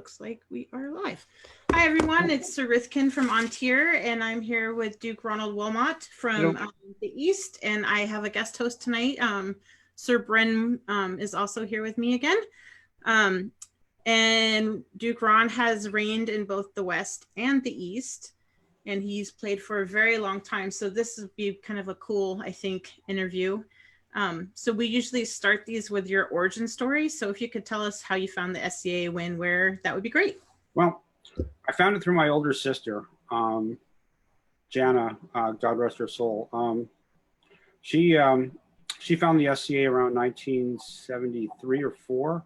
looks like we are live. Hi, everyone. It's Sir Rithkin from Ontier, and I'm here with Duke Ron Wilmot from the East, and I have a guest host tonight. Sir Bryn is also here with me again. And Duke Ron has reigned in both the West and the East, and he's played for a very long time. So this would be kind of a cool, I think, interview. So we usually start these with your origin story. So if you could tell us how you found the SCA, when, where, that would be great. Well, I found it through my older sister, Jana, God rest her soul. She found the SCA around 1973 or 4,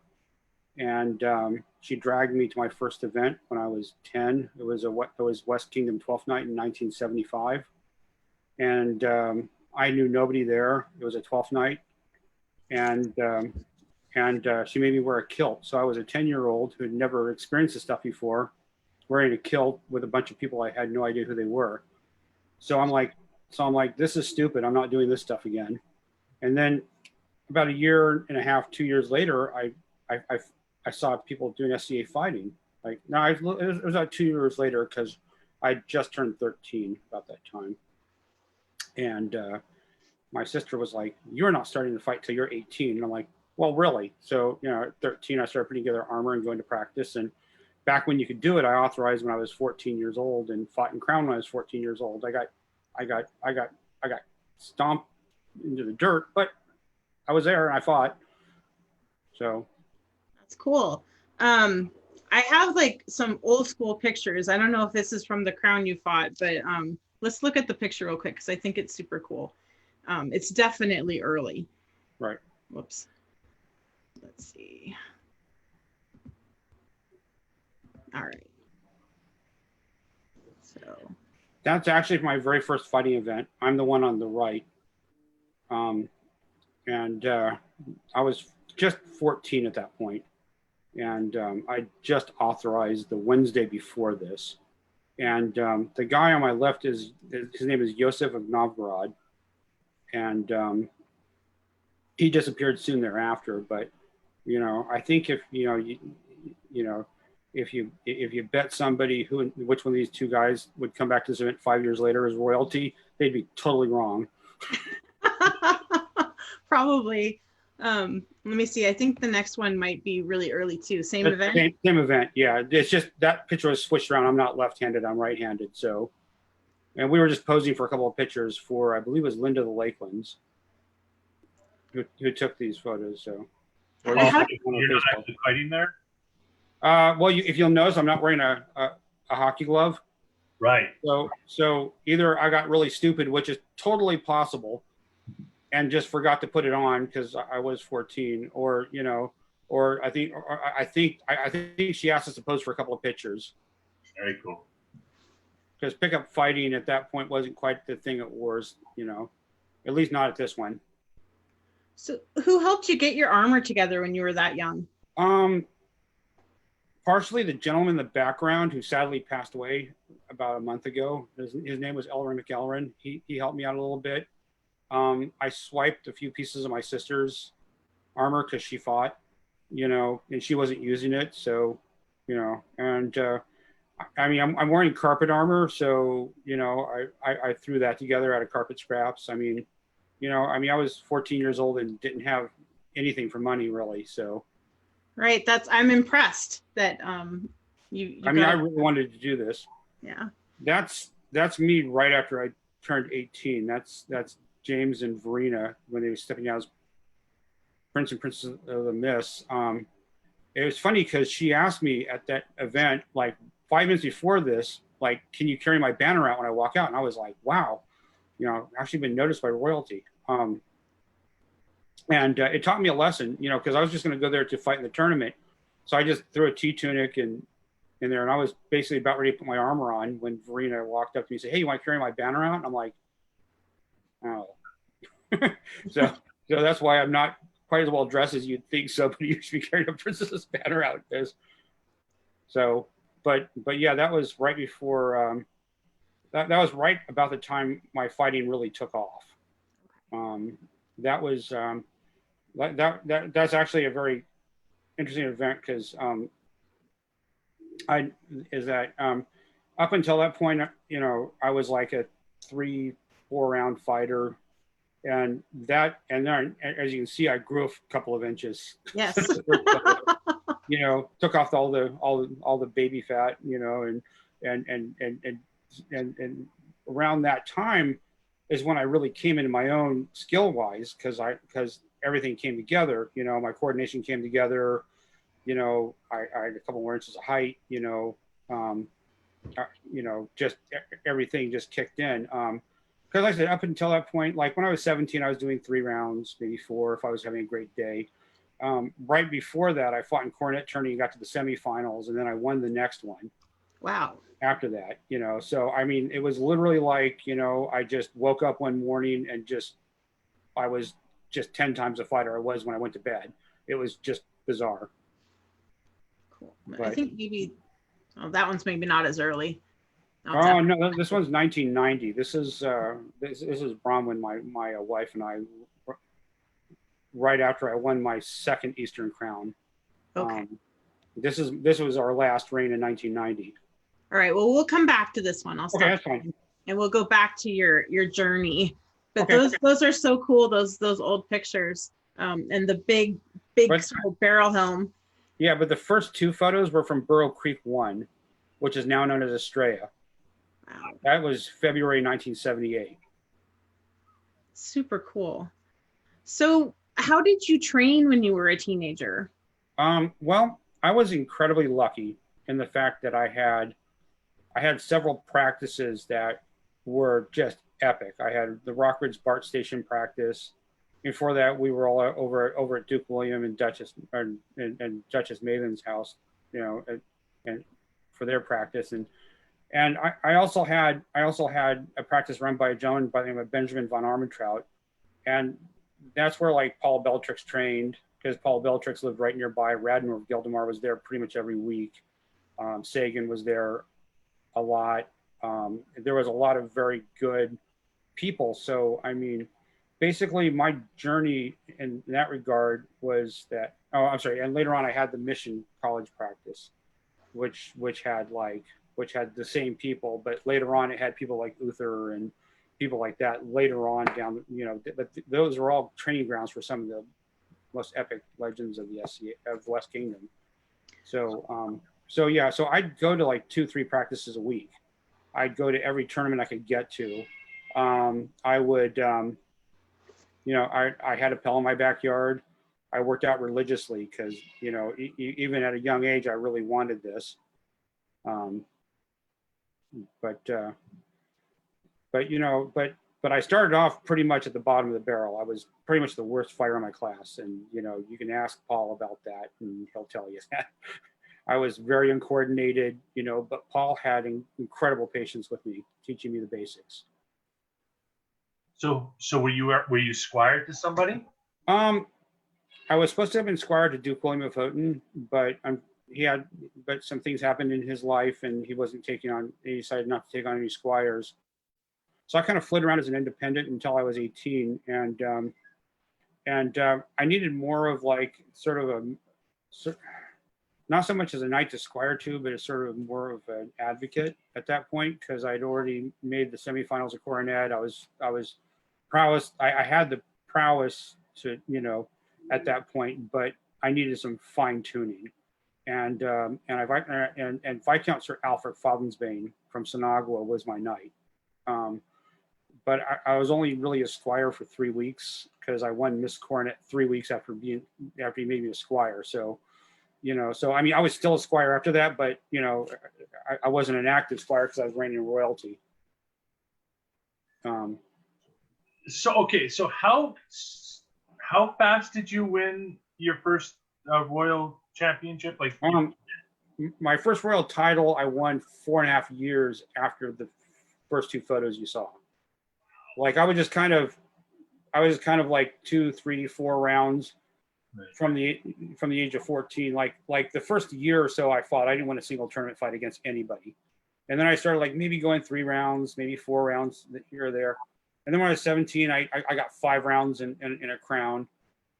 and she dragged me to my first event when I was 10. It was West Kingdom 12th night in 1975, and I knew nobody there. It was a 12th night, and she made me wear a kilt. So I was a 10-year-old who had never experienced this stuff before, wearing a kilt with a bunch of people I had no idea who they were. So I'm like, this is stupid. I'm not doing this stuff again. And then about a year and a half, 2 years later, I saw people doing SCA fighting. Like, no, it was about 2 years later because I just turned 13 about that time. And my sister was like, "You're not starting to fight till you're 18." And I'm like, "Well, really?" So, at 13, I started putting together armor and going to practice. And back when you could do it, I authorized when I was 14 years old and fought in Crown when I was 14 years old. I got stomped into the dirt, but I was there and I fought. So that's cool. I have like some old school pictures. I don't know if this is from the Crown you fought, but let's look at the picture real quick because I think it's super cool. It's definitely early. Right. Whoops. Let's see. All right. So that's actually my very first fighting event. I'm the one on the right. And I was just 14 at that point. And I just authorized the Wednesday before this. And the guy on my left his name is Yosef of Novgorod, and he disappeared soon thereafter. But I think if if you bet somebody which one of these two guys would come back to this event 5 years later as royalty, they'd be totally wrong. Probably. Let me see. I think the next one might be really early too. Same event? Same event, yeah. It's just that picture was switched around. I'm not left-handed, I'm right-handed. So, and we were just posing for a couple of pictures for, I believe it was Linda the Lakelands, who took these photos. So, you're not actually fighting there? Well, if you'll notice, I'm not wearing a hockey glove. Right. So either I got really stupid, which is totally possible, and just forgot to put it on because I was 14, or I think she asked us to pose for a couple of pictures. Very cool. Because pickup fighting at that point wasn't quite the thing it was, at least not at this one. So who helped you get your armor together when you were that young? Partially the gentleman in the background who sadly passed away about a month ago. His name was Elrin McElrin. He helped me out a little bit. I swiped a few pieces of my sister's armor because she fought, and she wasn't using it. So, and I mean, I'm wearing carpet armor. So, I threw that together out of carpet scraps. I mean, I was 14 years old and didn't have anything for money really. So. Right. I'm impressed that you I mean, I really wanted to do this. Yeah. That's me right after I turned 18. That's James and Verena when they were stepping out as Prince and Princess of the Mist. It was funny because she asked me at that event, like 5 minutes before this, like, can you carry my banner out when I walk out? And I was like, wow, actually been noticed by royalty. And it taught me a lesson, because I was just going to go there to fight in the tournament. So I just threw a T-tunic in there, and I was basically about ready to put my armor on when Verena walked up to me and said, "Hey, you want to carry my banner out?" And I'm like, oh. so that's why I'm not quite as well dressed as you'd think somebody who should be carrying a princess's banner out is. So, but yeah, that was right before, that was right about the time my fighting really took off. That was, that's actually a very interesting event because Up until that point, I was like a 3-4 round fighter, and then as you can see, I grew a couple of inches. Yes. Took off all the baby fat, and around that time is when I really came into my own skill wise, because everything came together. My coordination came together. I had a couple more inches of height. Just everything just kicked in. Because like I said, up until that point, like when I was 17, I was doing 3 rounds, maybe 4 if I was having a great day. Right before that, I fought in cornet tourney and got to the semifinals, and then I won the next one. Wow. After that, so I mean, it was literally like, I just woke up one morning and I was just 10 times the fighter I was when I went to bed. It was just bizarre. Cool. But I think maybe that one's maybe not as early. Oh no, this one's 1990. This is Bronwyn, my wife, and I, right after I won my second Eastern Crown. Okay. This was our last reign in 1990. All right. Well, we'll come back to this one. I'll stop. Okay, that's fine. And we'll go back to your journey. But okay. those are so cool. Those old pictures. And the big sort of barrel helm. Yeah, but the first 2 photos were from Burrow Creek 1, which is now known as Estrella. Wow. That was February 1978. Super cool. So how did you train when you were a teenager? Well, I was incredibly lucky in the fact that I had several practices that were just epic. I had the Rockridge BART Station practice. Before that, we were all over at Duke William and Duchess Maven's house, and for their practice. And I also had a practice run by a gentleman by the name of Benjamin von Armentrout, and that's where like Paul Beltrix trained, because Paul Beltrix lived right nearby. Radnor Gildemar was there pretty much every week. Sagan was there a lot. There was a lot of very good people. So I mean, basically my journey in that regard was that. Oh, I'm sorry. And later on, I had the Mission College practice, which had the same people, but later on it had people like Uther and people like that later on down, but those were all training grounds for some of the most epic legends of the SCA, of the West Kingdom. So I'd go to like 2-3 practices a week. I'd go to every tournament I could get to. I would, I had a Pell in my backyard. I worked out religiously because, even at a young age, I really wanted this. But I started off pretty much at the bottom of the barrel. I was pretty much the worst fighter in my class. And, you can ask Paul about that and he'll tell you that. I was very uncoordinated, but Paul had incredible patience with me, teaching me the basics. So were you squired to somebody? I was supposed to have been squired to Duke William of Houghton, but some things happened in his life and he decided not to take on any squires. So I kind of flitted around as an independent until I was 18. And I needed more of like not so much as a knight to squire to, but as sort of more of an advocate at that point, because I'd already made the semifinals of coronet. I was prowess. I had the prowess to, at that point, but I needed some fine tuning. And Viscount Sir Alfred Fobbensbane from Sonagua was my knight. But I was only really a squire for 3 weeks because I won Miss Coronet 3 weeks after he made me a squire. So, so I mean, I was still a squire after that, but I wasn't an active squire because I was reigning royalty. So how fast did you win your first royal championship? Like, my first royal title, I won 4.5 years after the first 2 photos you saw. Like I was kind of like 2, 3, 4 rounds from the age of 14. Like the first year or so I fought, I didn't win a single tournament fight against anybody. And then I started like maybe going 3 rounds, maybe 4 rounds here or there. And then when I was 17, I got 5 rounds in a crown.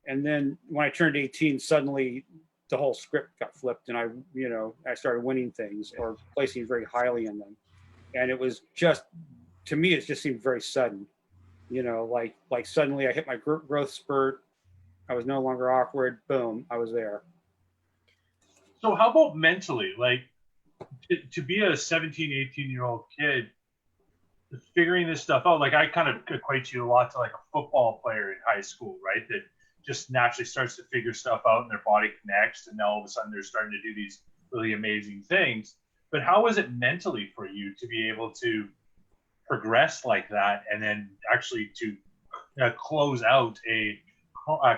And then when I turned 18, suddenly the whole script got flipped, and I started winning things or placing very highly in them. And it was just, to me, it just seemed very sudden. Like suddenly I hit my growth spurt. I was no longer awkward. Boom, I was there. So how about mentally? Like to be a 17, 18-year-old kid, figuring this stuff out, like I kind of equate you a lot to like a football player in high school, right? That just naturally starts to figure stuff out and their body connects, and now all of a sudden they're starting to do these really amazing things. But how was it mentally for you to be able to progress like that and then actually to close out a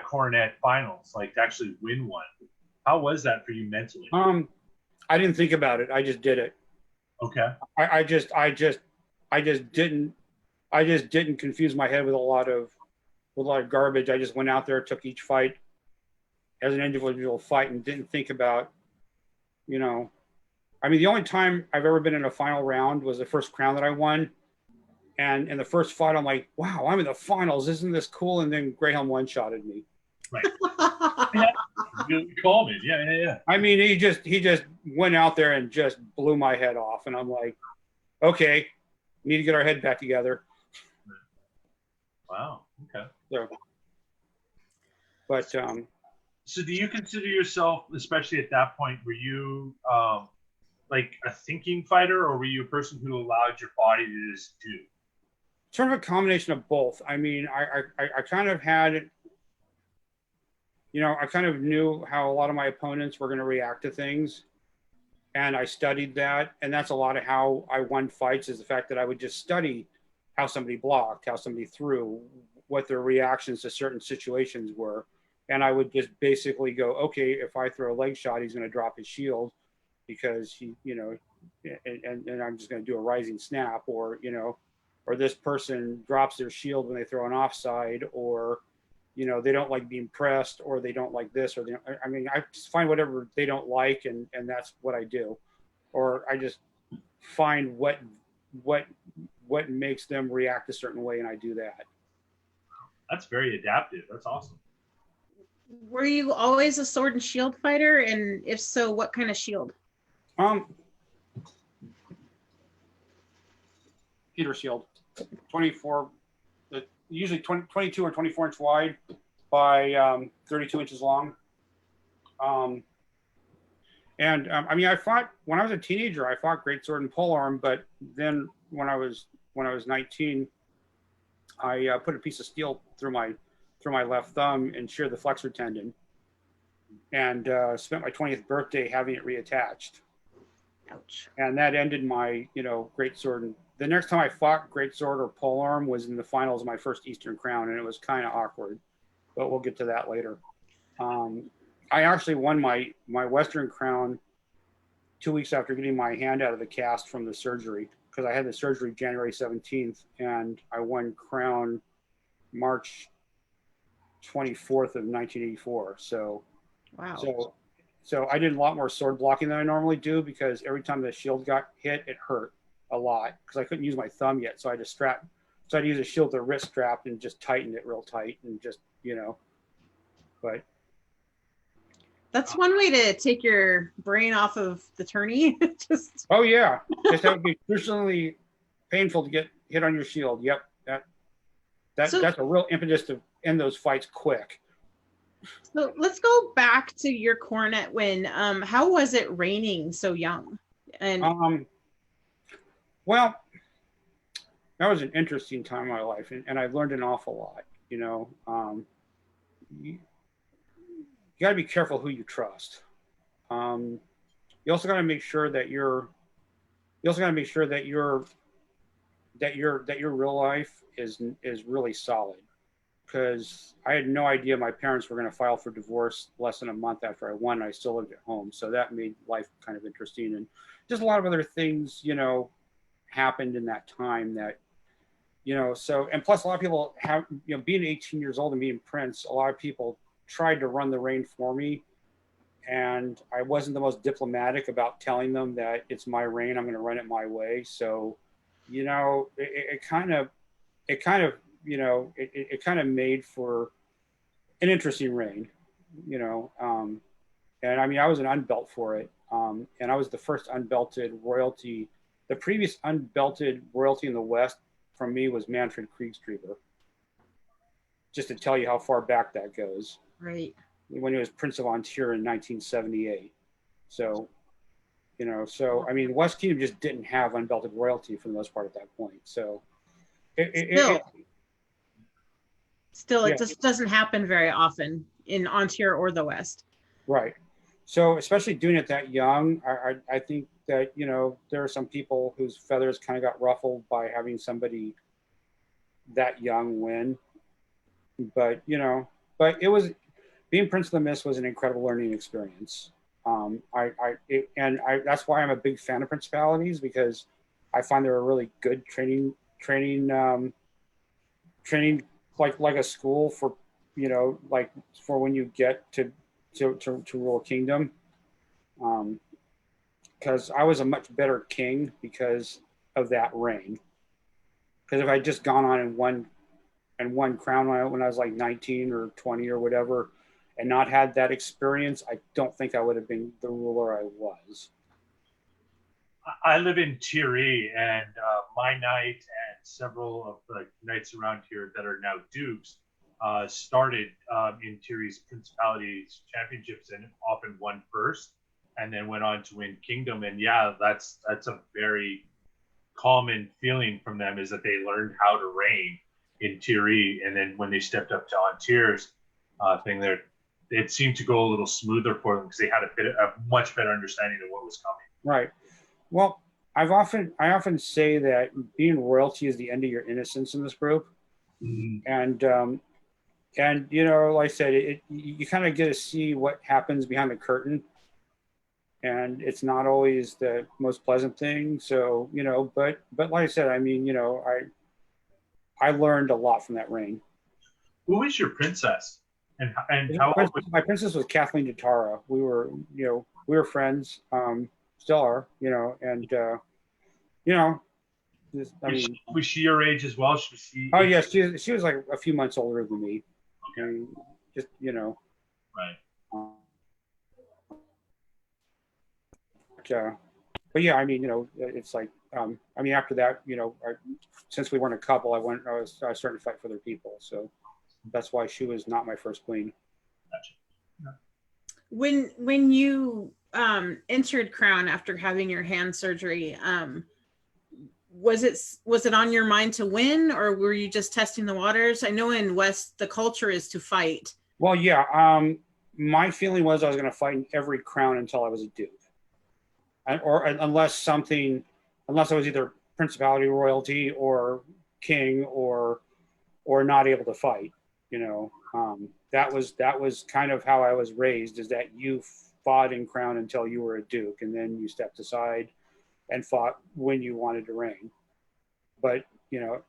Coronet finals, like to actually win one? How was that for you mentally? I didn't think about it. I just did it. Okay. I just didn't confuse my head with a lot of garbage. I just went out there, took each fight as an individual fight, and didn't think about, I mean, the only time I've ever been in a final round was the first crown that I won. And in the first fight, I'm like, wow, I'm in the finals. Isn't this cool? And then Graham one-shotted me. Right. You called me. Yeah. I mean, he just went out there and just blew my head off. And I'm like, okay, need to get our head back together. Wow. Okay. So do you consider yourself, especially at that point, were you like a thinking fighter, or were you a person who allowed your body to just do? Sort of a combination of both. I mean, I kind of had, I kind of knew how a lot of my opponents were going to react to things. And I studied that. And that's a lot of how I won fights, is the fact that I would just study how somebody blocked, how somebody threw, what their reactions to certain situations were. And I would just basically go, okay, if I throw a leg shot, he's going to drop his shield because he, and I'm just going to do a rising snap, or this person drops their shield when they throw an offside, or, they don't like being pressed, or they don't like this, or I just find whatever they don't like, and that's what I do. Or I just find what makes them react a certain way, and I do that. That's very adaptive. That's awesome. Were you always a sword and shield fighter? And if so, what kind of shield? Peter shield, 24, usually 22 or 24 inch wide by 32 inches long. I mean, I fought when I was a teenager. I fought greatsword and polearm, but then when I was 19, I put a piece of steel through my left thumb and sheared the flexor tendon, and spent my 20th birthday having it reattached. Ouch. And that ended my, greatsword. And the next time I fought greatsword or polearm was in the finals of my first Eastern Crown, and it was kind of awkward, but we'll get to that later. I actually won my Western Crown 2 weeks after getting my hand out of the cast from the surgery, because I had the surgery January 17th, and I won Crown March 24th of 1984. So, wow. So I did a lot more sword blocking than I normally do, because every time the shield got hit, it hurt a lot, because I couldn't use my thumb yet. So I just so I'd use a shield with a wrist strap and just tighten it real tight, and just, but. That's one way to take your brain off of the tourney. Just. Oh yeah. Just that would be personally painful to get hit on your shield. Yep. That's a real impetus to end those fights quick. So let's go back to your Coronet win. How was it reigning so young? And well, that was an interesting time in my life, and I've learned an awful lot. You got to be careful who you trust. You also got to make sure that your real life is really solid. Because I had no idea my parents were going to file for divorce less than a month after I won. I still lived at home, so that made life kind of interesting, and just a lot of other things, happened in that time that, so, and plus a lot of people have, being 18 years old and being Prince, a lot of people tried to run the reign for me, and I wasn't the most diplomatic about telling them that it's my reign, I'm going to run it my way. So, it kind of made for an interesting reign, and I mean, I was an unbelt for it. And I was the first unbelted royalty. The previous unbelted royalty in the West from me was Manfred Kriegstrieber. Just to tell you how far back that goes. Right. When he was Prince of Ontario in 1978. So, you know, so I mean, West Kingdom just didn't have unbelted royalty for the most part at that point. So, still, yeah. it just doesn't happen very often in Ontario or the West. Right. So, especially doing it that young, I think that, you know, there are some people whose feathers kind of got ruffled by having somebody that young win. But, you know, but it was, being Prince of the Mist was an incredible learning experience. That's why I'm a big fan of principalities, because I find they're a really good training like a school for, you know, like for when you get to rule a kingdom. Because I was a much better king because of that reign. Because if I'd just gone on and won crown when I was like 19 or 20 or whatever, and not had that experience, I don't think I would have been the ruler I was. I live in Thierry, and my knight and several of the knights around here that are now dukes started in Thierry's Principalities Championships and often won first, and then went on to win Kingdom. And yeah, that's a very common feeling from them, is that they learned how to reign in Thierry, and then when they stepped up to Antier's thing there, it seemed to go a little smoother for them because they had a much better understanding of what was coming. Right. Well, I often say that being royalty is the end of your innocence in this group. Mm-hmm. And you know, like I said, you kind of get to see what happens behind the curtain, and it's not always the most pleasant thing. So, you know, but like I said, I mean, you know, I learned a lot from that reign. Who was your princess? And how old was my princess was Kathleen de Tara. We were friends, still are, you know, and you know, was she your age as well? Was she? Oh yes, she was like a few months older than me. Okay. And just, you know. Right. But yeah, I mean, you know, it's like, I mean, after that, you know, since we weren't a couple, I was starting to fight for other people. So that's why she was not my first queen. Gotcha. When you entered Crown after having your hand surgery, was it on your mind to win, or were you just testing the waters? I know in West the culture is to fight. Well, yeah. My feeling was I was going to fight in every crown until I was a duke, unless I was either principality, royalty, or king, or not able to fight. You know, that was kind of how I was raised, is that you fought in crown until you were a duke, and then you stepped aside and fought when you wanted to reign. But, you know,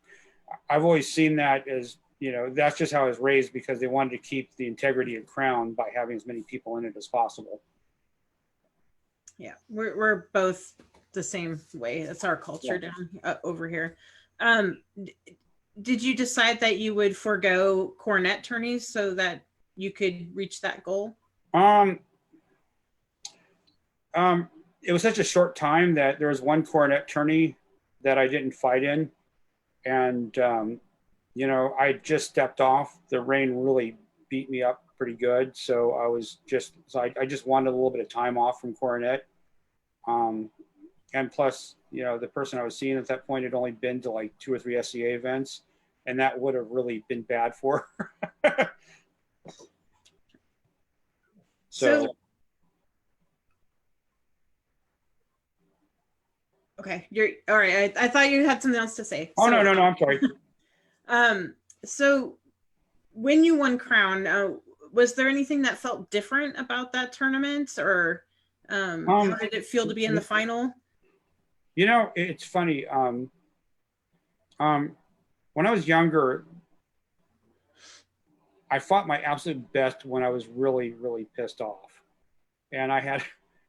I've always seen that as, you know, that's just how I was raised, because they wanted to keep the integrity of crown by having as many people in it as possible. Yeah, we're both the same way. That's our culture down over here. Did you decide that you would forego coronet tourneys so that you could reach that goal? It was such a short time that there was one coronet tourney that I didn't fight in, and you know, I just stepped off. The rain really beat me up pretty good, so I just wanted a little bit of time off from coronet. And plus, you know, the person I was seeing at that point had only been to like 2 or 3 SCA events, and that would have really been bad for her. So okay, you're all right. I thought you had something else to say. Oh, so, no, I'm sorry. So when you won crown, was there anything that felt different about that tournament, or how did it feel to be in the final? You know, it's funny. When I was younger, I fought my absolute best when I was really, really pissed off. And I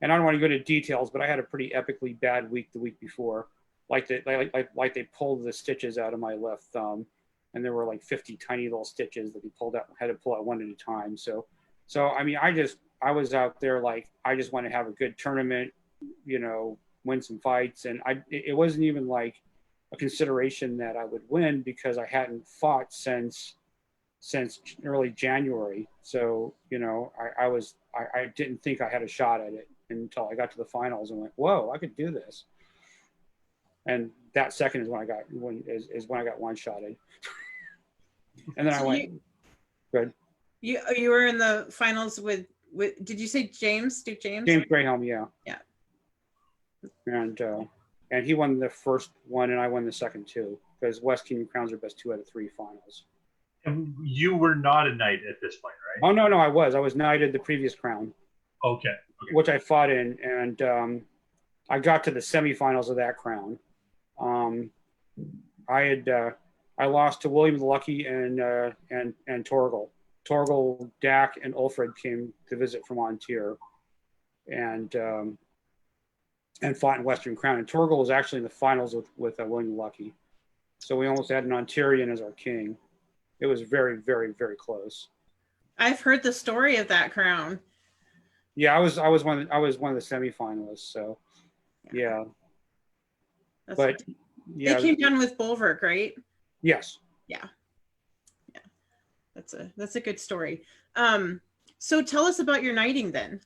don't want to go into details, but I had a pretty epically bad week the week before. Like they pulled the stitches out of my left thumb, and there were like 50 tiny little stitches that they pulled out. I had to pull out one at a time. So I mean, I I was out there like, I just want to have a good tournament, you know, win some fights. And it wasn't even like a consideration that I would win because I hadn't fought since early January. So, you know, I didn't think I had a shot at it until I got to the finals and went, whoa, I could do this. And that second is when I got one-shotted. And then I went, good. You were in the finals with did you say Duke James? James Graham, yeah. Yeah. And he won the first one and I won the second two, because West Kingdom Crowns are best 2 out of 3 finals. And you were not a knight at this point, right? Oh, no, I was knighted the previous crown. Okay. Which I fought in, and I got to the semifinals of that crown. I lost to William the Lucky and Torgal. Torgal, Dak, and Ulfred came to visit from Ontier, and fought in Western Crown. And Torgal was actually in the finals with William the Lucky, so we almost had an Ontarian as our king. It was very, very, very close. I've heard the story of that crown. Yeah, I was one of the semifinalists. So, yeah. But yeah, they came down with Bulwark, right? Yes. Yeah. That's a good story. So tell us about your knighting then.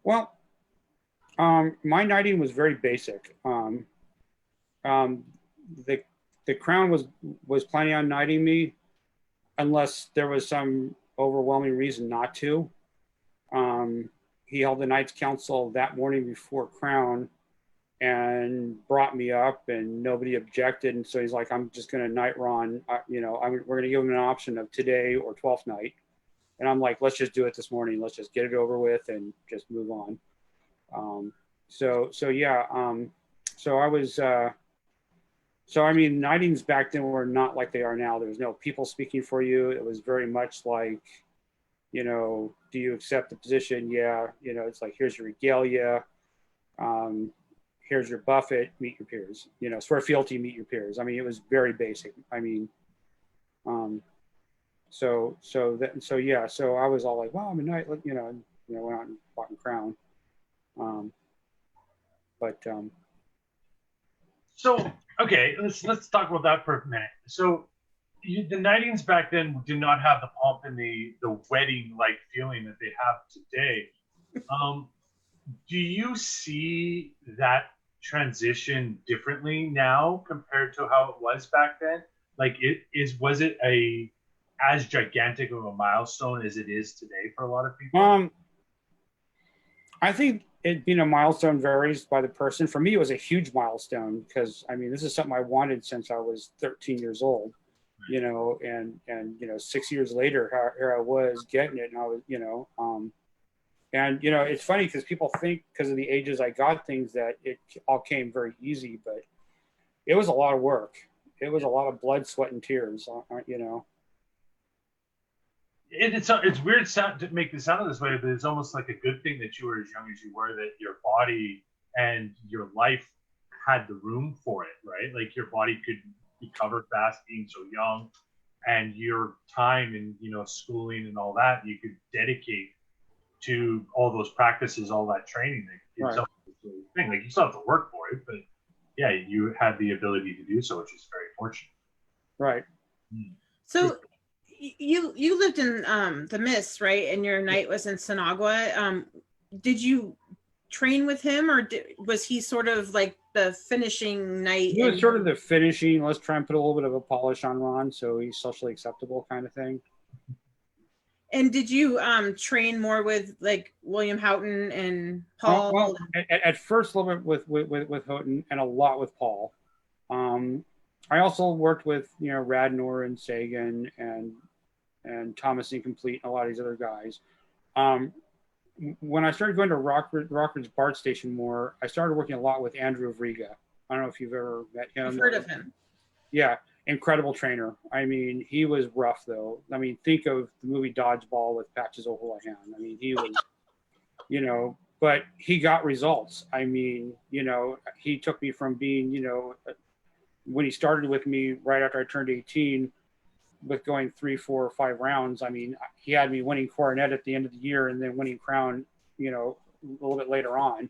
Well, my knighting was very basic. The crown was planning on knighting me unless there was some overwhelming reason not to. He held the Knights Council that morning before crown and brought me up, and nobody objected. And so he's like, I'm just going to knight Ron. We're going to give him an option of today or 12th night. And I'm like, let's just do it this morning. Let's just get it over with and just move on. So I was, knightings back then were not like they are now. There was no people speaking for you. It was very much like, you know, do you accept the position? Yeah. You know, it's like, here's your regalia. Here's your buffet, meet your peers. You know, swear fealty, meet your peers. I mean, it was very basic. I mean, so I was all like, well, I'm a knight, went out and fought in crown. So, okay, let's talk about that for a minute. So the knightings back then did not have the pomp and the wedding-like feeling that they have today. Do you see that transition differently now compared to how it was back then? Like, was it as gigantic of a milestone as it is today for a lot of people? I think it being a milestone varies by the person. For me, it was a huge milestone because, I mean, this is something I wanted since I was 13 years old, you know, and 6 years later, here I was getting it, and I was, and, it's funny because people think because of the ages I got things that it all came very easy, but it was a lot of work. It was a lot of blood, sweat, and tears, It's weird to make this sound this way, but it's almost like a good thing that you were as young as you were, that your body and your life had the room for it, right? Like your body could recover fast being so young, and your time and schooling and all that you could dedicate to all those practices, all that training. Right. Like you still have to work for it, but yeah, you had the ability to do so, which is very fortunate. Right. So you lived in the Mist, right? And your knight was in Sinagua. Did you train with him, or was he sort of like the finishing knight? He was sort of the finishing, let's try and put a little bit of a polish on Ron so he's socially acceptable kind of thing. And did you train more with like William Houghton and Paul? Well, at first a little bit with Houghton and a lot with Paul. I also worked with Radnor and Sagan and Thomas Incomplete and a lot of these other guys. When I started going to Rockridge BART Station more, I started working a lot with Andrew of Riga. I don't know if you've ever met him. I've heard of him. Yeah, incredible trainer. I mean, he was rough though. I mean, think of the movie Dodgeball with Patches O'Houlihan. I mean, he was, but he got results. I mean, he took me from being, when he started with me right after I turned 18, with going 3, 4, or 5 rounds. I mean, he had me winning coronet at the end of the year and then winning crown, you know, a little bit later on.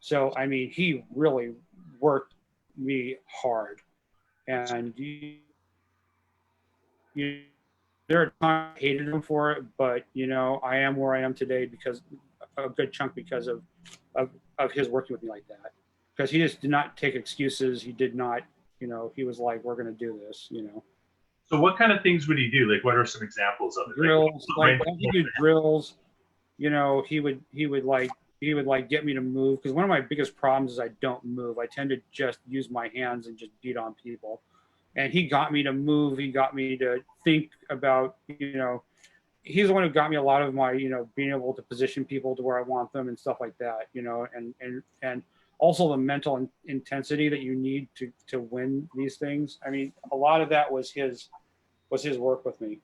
So, I mean, he really worked me hard. And there are times I hated him for it, but, you know, I am where I am today because a good chunk because of his working with me like that. Because he just did not take excuses. He did not, you know, he was like, we're going to do this, you know. So what kind of things would he do? Like, what are some examples of it? Drills, Like, like he did drills, you know, he would like get me to move, because one of my biggest problems is I don't move. I tend to just use my hands and just beat on people. And he got me to move. He got me to think about, you know, he's the one who got me a lot of my, you know, being able to position people to where I want them and stuff like that, you know, and also the mental intensity that you need to win these things. I mean, a lot of that was his work with me.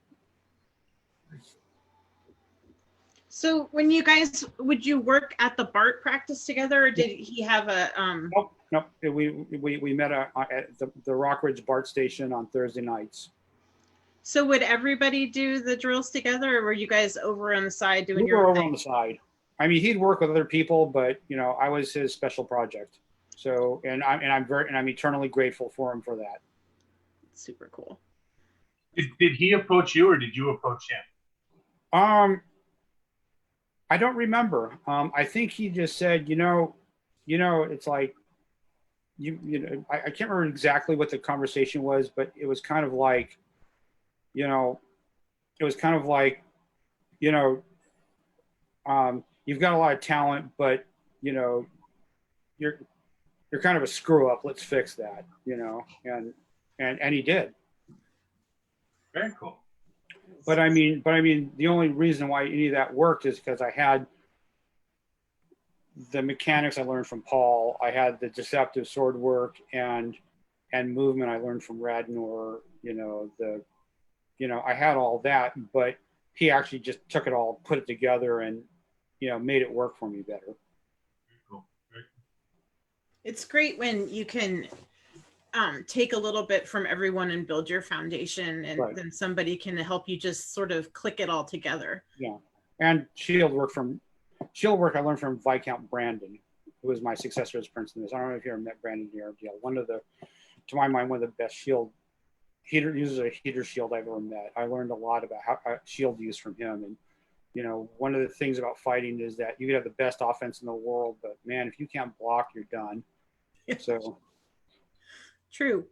So when you guys, would you work at the Bart practice together, or did he have a Nope. We met at the Rockridge BART station on Thursday nights. So would everybody do the drills together, or were you guys over on the side doing We your were own over thing? on the side. I mean, he'd work with other people, but you know, I was his special project. So, and I'm eternally grateful for him for that. Super cool. did he approach you or did you approach him? I don't remember. I think he just said, you know, it's like, you know, I can't remember exactly what the conversation was, but it was kind of like, you know, you've got a lot of talent, but you know, you're kind of a screw up. Let's fix that, you know, and he did. Very cool. But I mean, the only reason why any of that worked is because I had the mechanics I learned from Paul. I had the deceptive sword work and movement I learned from Radnor. You know, I had all that, but he actually just took it all, put it together, and you know, made it work for me better. Very cool. Very cool. It's great when you can take a little bit from everyone and build your foundation, and Right. then somebody can help you just sort of click it all together. Yeah, and shield work I learned from Viscount Brandon, who was my successor as Prince in this. I don't know if you ever met Brandon here. Yeah, to my mind, one of the best shield uses a heater shield I've ever met. I learned a lot about how shield use from him. And you know, one of the things about fighting is that you could have the best offense in the world, but man, if you can't block, you're done. So True.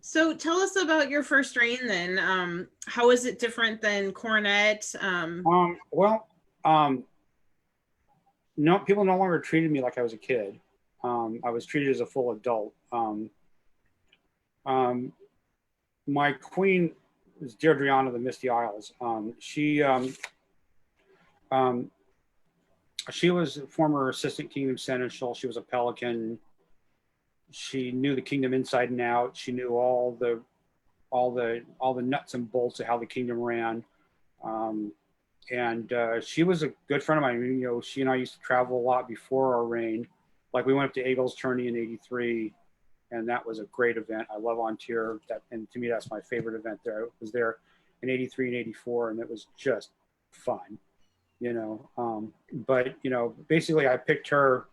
So tell us about your first reign then. How is it different than Coronet? No, people no longer treated me like I was a kid. I was treated as a full adult. My queen is Deirdriana of the Misty Isles. She was a former assistant kingdom seneschal. She was a pelican. She knew the kingdom inside and out. She knew all the nuts and bolts of how the kingdom ran. And she was a good friend of mine. You know, she and I used to travel a lot before our reign. Like we went up to Eagle's Tourney in '83, and that was a great event. I love Ontier, and to me, that's my favorite event there. I was there in '83 and '84, and it was just fun, you know. But you know, basically, I picked her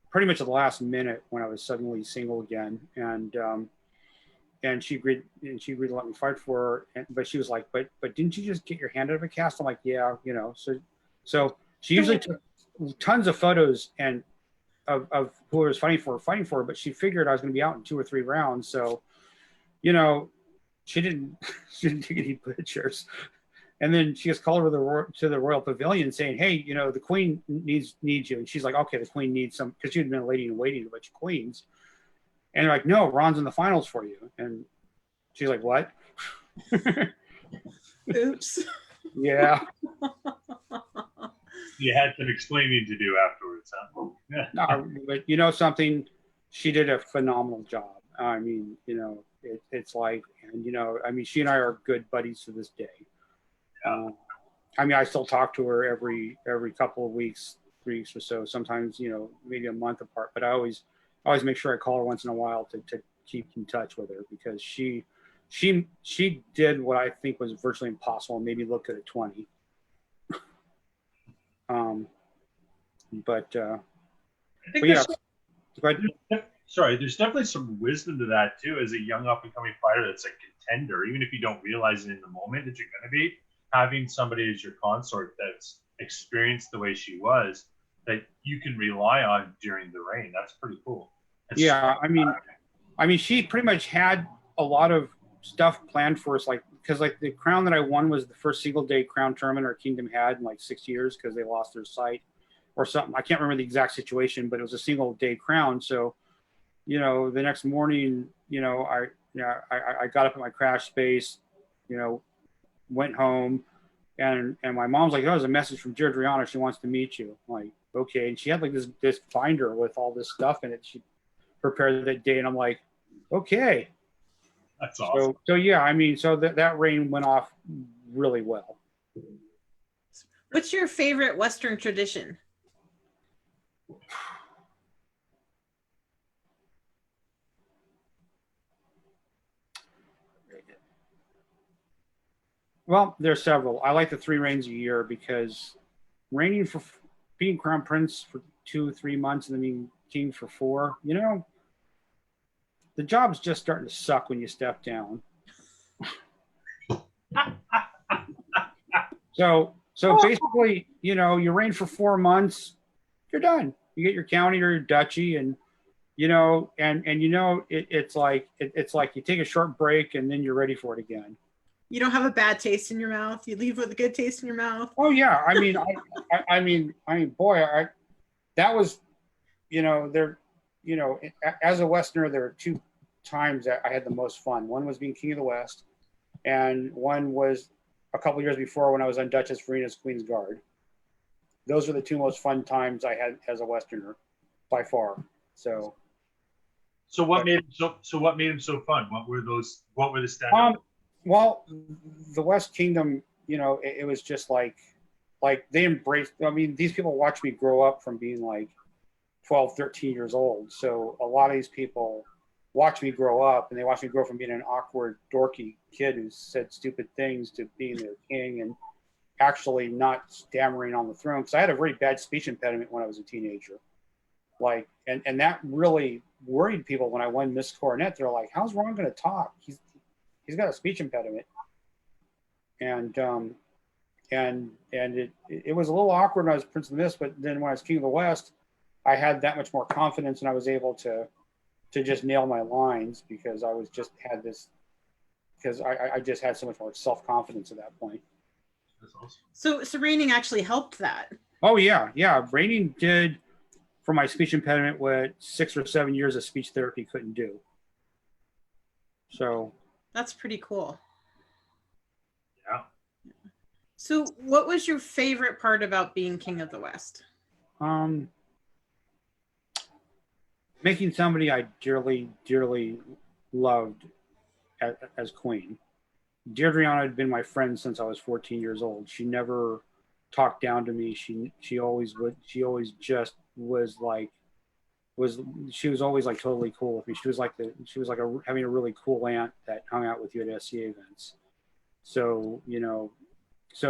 pretty much at the last minute when I was suddenly single again, and she agreed to let me fight for her. But she was like, but didn't you just get your hand out of a cast? I'm like, yeah, you know. So she usually took tons of photos and of who I was fighting for, but she figured I was going to be out in 2 or 3 rounds. So, you know, she didn't take any pictures. And then she gets called over to the Royal Pavilion saying, hey, you know, the Queen needs you. And she's like, okay, the Queen needs some, because she had been a lady in waiting to a bunch of queens. And they're like, no, Ron's in the finals for you. And she's like, what? Oops. Yeah. You had some explaining to do afterwards, huh? Yeah. No, but you know something? She did a phenomenal job. I mean, you know, it's like, and you know, I mean, she and I are good buddies to this day. I mean, I still talk to her every couple of weeks, 3 weeks or so. Sometimes, you know, maybe a month apart. But I always make sure I call her once in a while to keep in touch with her, because she she did what I think was virtually impossible, and maybe look good at 20. But I think yeah, sorry, there's definitely some wisdom to that too. As a young up and coming fighter that's a contender, even if you don't realize it in the moment that you're going to be, having somebody as your consort that's experienced the way she was, that you can rely on during the reign. That's pretty cool. That's yeah. I mean, she pretty much had a lot of stuff planned for us, like because like the crown that I won was the first single day crown tournament our kingdom had in like 6 years because they lost their site or something. I can't remember the exact situation, but it was a single day crown. So, you know, the next morning, you know, I got up at my crash space, you know, went home, and my mom's like, "Oh, there's a message from Deirdriana. She wants to meet you." I'm like, okay. And she had like this binder with all this stuff in it. She prepared that day, and I'm like, okay. That's awesome. So yeah, I mean, so that reign went off really well. What's your favorite Western tradition? Well, there's several. I like the 3 reigns a year because reigning for being crown prince for 2-3 months and then being king for 4, you know, the job's just starting to suck when you step down. So basically, you know, you reign for 4 months, you're done. You get your county or your duchy, and you know, and you know, it's like you take a short break and then you're ready for it again. You don't have a bad taste in your mouth. You leave with a good taste in your mouth. Oh yeah, I mean, I mean, boy, that was, you know, there, you know, as a Westerner, there are 2 times that I had the most fun. One was being King of the West, and one was a couple years before when I was on Duchess Verena's Queen's Guard. Those are the 2 most fun times I had as a Westerner, by far. So what made him so fun? What were the standouts? Well, the West Kingdom, you know, it was just like they embraced. I mean, these people watched me grow up from being like 12, 13 years old. So a lot of these people watched me grow up, and they watched me grow from being an awkward, dorky kid who said stupid things to being their king and actually not stammering on the throne. Because I had a very bad speech impediment when I was a teenager. Like, and that really worried people when I won Miss Coronet. They're like, "How's Ron going to talk? He's got a speech impediment," and it was a little awkward when I was Prince of the Mist, but then when I was King of the West, I had that much more confidence, and I was able to just nail my lines because I just had so much more self-confidence at that point. That's awesome. So reigning actually helped that. Oh yeah, reigning did for my speech impediment what 6 or 7 years of speech therapy couldn't do. So. That's pretty cool. Yeah. So what was your favorite part about being King of the West? Making somebody I dearly, dearly loved as queen. Deirdriana had been my friend since I was 14 years old. She never talked down to me. She always just was like, she was always like totally cool with me. She was like having a really cool aunt that hung out with you at SCA events. So, you know,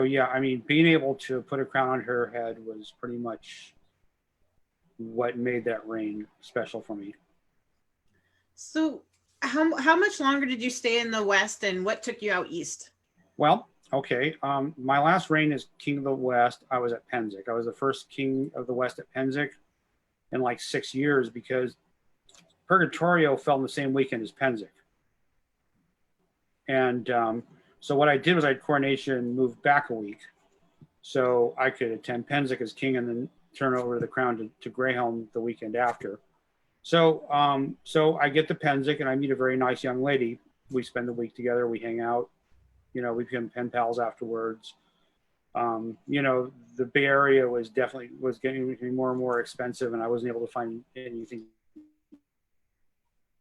yeah, I mean, being able to put a crown on her head was pretty much what made that reign special for me. So how much longer did you stay in the West, and what took you out east? Well, okay. My last reign as King of the West, I was at Pennsic. I was the first King of the West at Pennsic in like 6 years because Purgatorio fell in the same weekend as Pennsic. And so what I did was I had coronation moved back a week so I could attend Pennsic as king and then turn over the crown to Greyhelm the weekend after. So I get to Pennsic and I meet a very nice young lady. We spend the week together. We hang out. You know, we become pen pals afterwards. You know, the Bay Area was getting more and more expensive, and I wasn't able to find anything.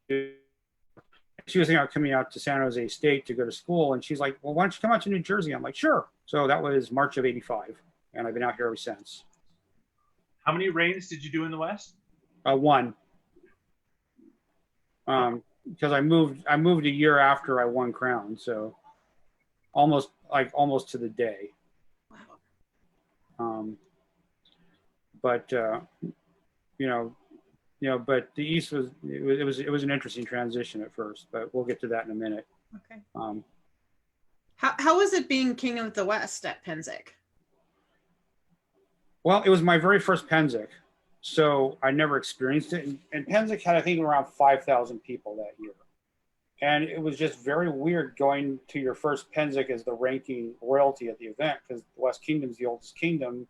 She was coming out to San Jose State to go to school, and she's like, "Well, why don't you come out to New Jersey?" I'm like, "Sure." So that was March of '85, and I've been out here ever since. How many reigns did you do in the West? 1. because I moved a year after I won crown, so almost to the day. Wow. But but the East was an interesting transition at first, but we'll get to that in a minute. Okay. Um, How was it being King of the West at Pennsic? well, it was my very first Pennsic, so I never experienced it. And Pennsic had, I think, around 5,000 people that year. And it was just very weird going to your first Pennsic as the ranking royalty at the event, because the West Kingdom's the oldest kingdom.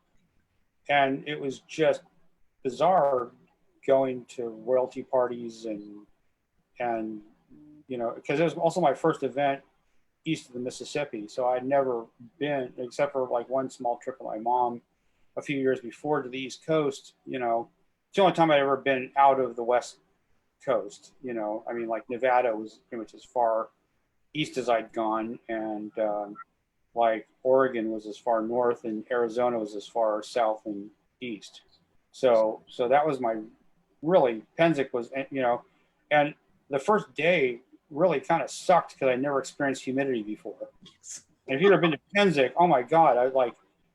And it was just bizarre going to royalty parties and because it was also my first event east of the Mississippi. So I'd never been, except for like one small trip with my mom a few years before to the East Coast. It's the only time I'd ever been out of the West Coast. I mean, like Nevada was pretty much as far east as I'd gone, and like Oregon was as far north, and Arizona was as far south and east. So that was my really Pennsic was, and the first day really kind of sucked because I never experienced humidity before. And if you've ever been to Pennsic, oh my God,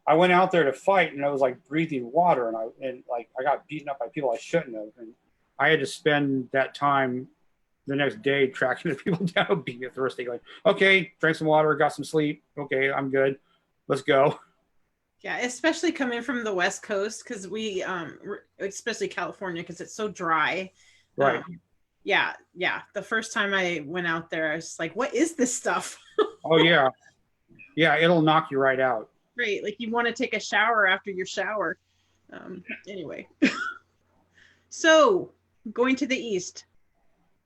I went out there to fight and I was like breathing water, and I got beaten up by people I shouldn't have, and I had to spend that time the next day tracking the people down, being thirsty, like, okay, drank some water, got some sleep, okay, I'm good, let's go. Yeah, especially coming from the West Coast, because we, especially California, because it's so dry. Right. Yeah. The first time I went out there, I was like, what is this stuff? Oh, yeah. Yeah, it'll knock you right out. Right. Like you want to take a shower after your shower. Anyway. So going to the East,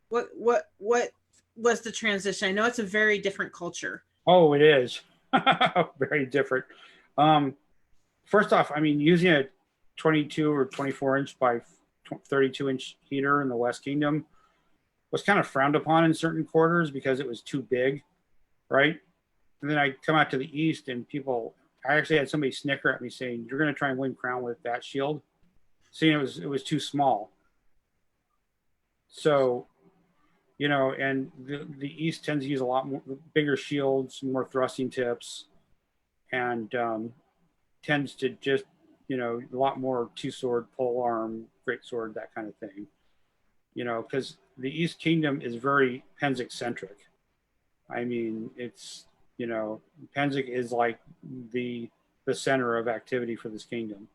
what was the transition? I know it's a very different culture. Oh, it is. Very different. First off, I mean, using a 22 or 24 inch by 32 inch heater in the West Kingdom was kind of frowned upon in certain quarters because it was too big, right? And then I come out to the East and I actually had somebody snicker at me saying, "You're going to try and win crown with that shield," seeing it was too small. So, and the East tends to use a lot more bigger shields, more thrusting tips, and tends to just, a lot more two-sword, pole arm, great sword, that kind of thing. Because the East Kingdom is very Pennsic centric. I mean, it's, Pennsic is like the center of activity for this kingdom.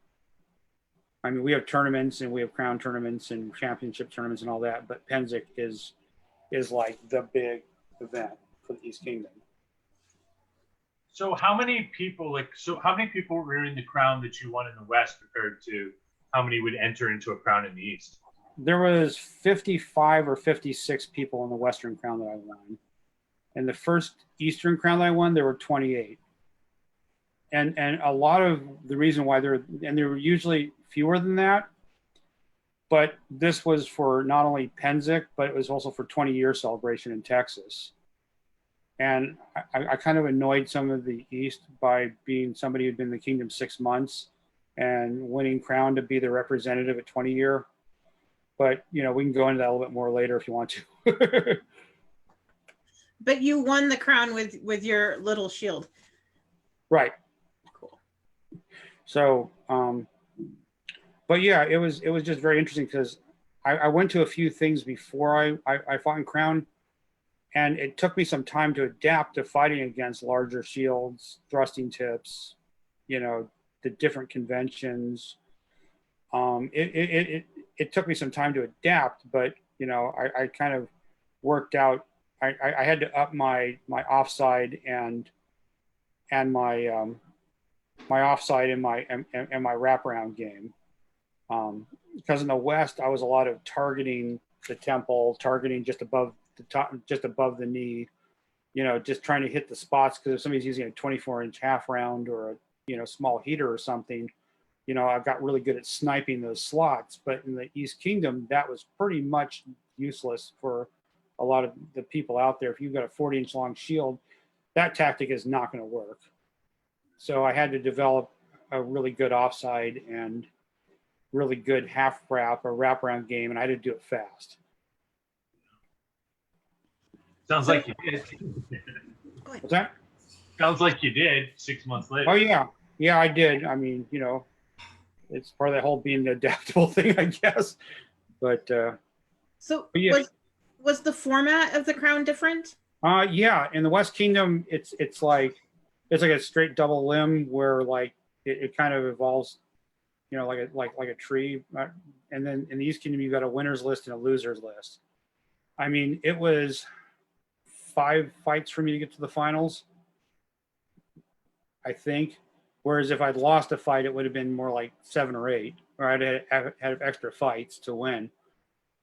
I mean, we have tournaments and we have crown tournaments and championship tournaments and all that, but Pennsic is like the big event for the East Kingdom. So how many people were in the crown that you won in the West compared to how many would enter into a crown in the East? There was 55 or 56 people in the Western crown that I won. And the first Eastern crown that I won, there were 28. And a lot of the reason why there were usually fewer than that, but this was for not only Pennsic, but it was also for 20-year celebration in Texas. And I kind of annoyed some of the East by being somebody who'd been in the kingdom 6 months and winning crown to be the representative at 20-year. But, we can go into that a little bit more later if you want to. But you won the crown with your little shield. Right. Cool. So, but yeah, it was just very interesting because I went to a few things before I fought in crown, and it took me some time to adapt to fighting against larger shields, thrusting tips, the different conventions. It took me some time to adapt, but I kind of worked out. I had to up my offside and my my offside and my wraparound game. Because in the West, I was a lot of targeting the temple, targeting just above the top, just above the knee, just trying to hit the spots. Because if somebody's using a 24-inch half round or a small heater or something, I got really good at sniping those slots. But in the East Kingdom, that was pretty much useless for a lot of the people out there. If you've got a 40-inch long shield, that tactic is not going to work. So I had to develop a really good offside and really good half wrap or wraparound game, and I had to do it fast. Sounds like you did. What's that? Sounds like you did 6 months later. Oh yeah, yeah, I did. I mean, it's part of that whole being adaptable thing, I guess. But So yeah, was the format of the crown different? yeah. In the West Kingdom, it's like a straight double limb where like it kind of evolves, like a tree. And then in the East Kingdom, you've got a winners list and a losers list. I mean, it was 5 fights for me to get to the finals, I think. Whereas if I'd lost a fight, it would have been more like 7 or 8, or I'd had extra fights to win.